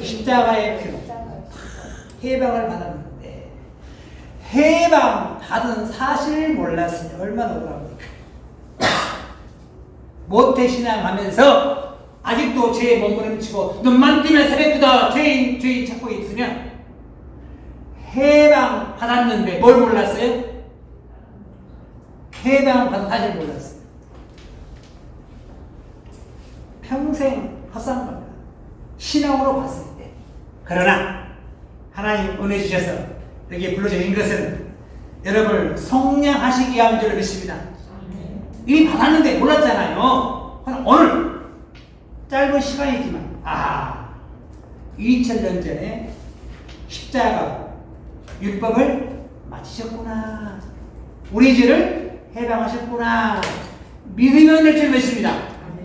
십자가의 피로 해방을 받았는데 해방 받은 사실을 몰랐으니 얼마나 억울합니까? 모태 신앙하면서 아직도 죄에 몸부림치고 눈만 뜨면 새벽부터 죄인 찾고 있으면 해방 받았는데 뭘 몰랐어요? 해방 받은 사실 몰랐어요. 평생 헛산 겁니다. 신앙으로 봤을 때. 그러나 하나님 은혜 주셔서 여기에 불러주신 것은 여러분을 성량하시기 위한 줄을 믿습니다. 이미 받았는데 몰랐잖아요. 오늘 짧은 시간이지만 2000년 전에 십자가 율법을 마치셨구나. 우리 죄를 해방하셨구나. 믿으면 될 줄 믿습니다.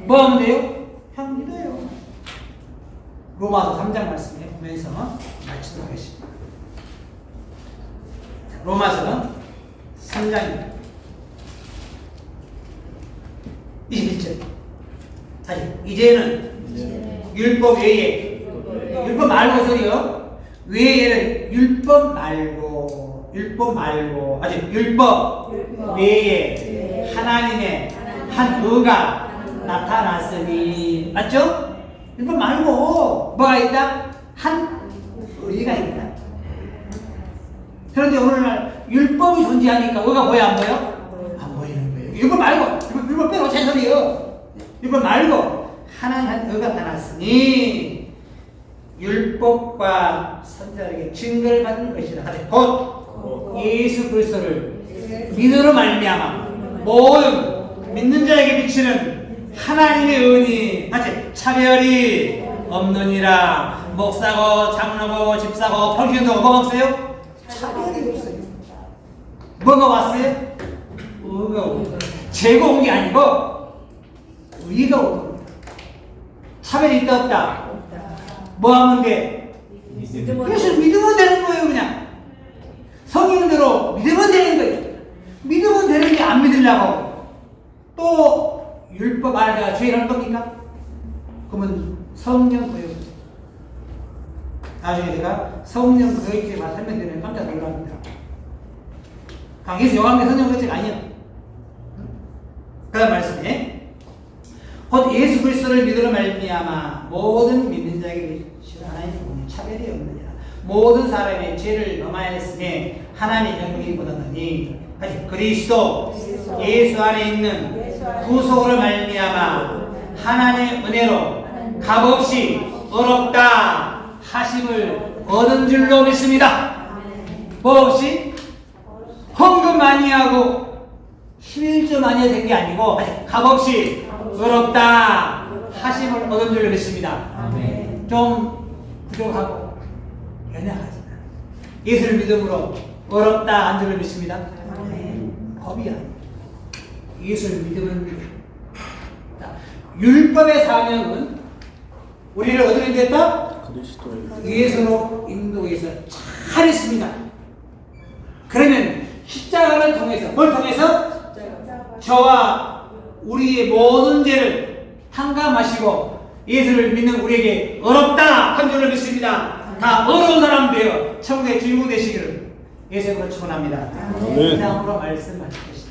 뭐 하면 돼요? 그냥 믿어요. 로마서 3장 말씀에 보면서 마치도록 하겠습니다. 로마서 3장입니다. 21절. 다시 이제는 율법 외에, 율법 말고 소리요. 외에는 율법 말고 아직 율법 외에 하나님의 한 의가 나타났으니, 맞죠? 율법 말고 뭐가 있다? 한 의가 있다. 그런데 오늘날 율법이 존재하니까 의가 보여 안 보여? 안 보이는 거예요. 율법 말고, 율법 빼고 제 소리요. 율법 말고 하나님 한 의가 나타났으니 율법과 선자에게 증거를 받는 것이다. 곧 예수 그리스도를 믿음으로 말미암아 모든 믿는 자에게 비치는 하나님의 은이, 맞지? 차별이 없느니라. 목사고 장로고 집사고 평신도고 뭐가 없어요? 차별이 없어요. 뭐가 왔어요? 의가 온 거예요. 죄가 온 게 아니고 의가 온 겁니다. 차별이 있다 없다? 뭐 하면 돼? 그래서 믿으면 되는 거예요. 그냥 성경대로 믿으면 되는 거예요. 믿으면 되는 게 안 믿으려고 또 율법 안에다가 죄를 할 겁니까? 그러면 성령 거역. 나중에 제가 성령 거역죄에 대해서 설명드리면 깜짝 놀랍니다. 강에서 요한계 성령 거역죄가 아니에요. 그 다음 말씀에 곧 예수 그리스도를 믿으러 말미암아 모든 믿는 자에게 하나님의 은혜는 차별이 없느니라. 모든 사람의 죄를 범하였으니 하나님의 영광이 보다느니 그리스도 예수 안에 있는 구속으로 말미암아 하나님의 은혜로 값없이 어렵다 하심을 얻은 줄로 믿습니다. 뭐 없이? 헌금 많이 하고 11조 많이 된 게 아니고 값없이 어렵다 하심을 얻은 줄로 믿습니다. 좀 부족하고 연약하지만 예수를 믿음으로 어렵다 한 줄로 믿습니다. 법이 아니에요. 예수를 믿으면 율법의 사명은 우리를 어디로 인도했다? 예수로 인도해서 잘했습니다. 그러면 십자가를 통해서 뭘 통해서? 저와 우리의 모든 죄를 탕감하시고 예수를 믿는 우리에게 어렵다 한 줄로 믿습니다. 다 어려운 사람 되어 천국의 주인공 되시기를 예수님으로 축원합니다. 이상으로 말씀 마치겠습니다.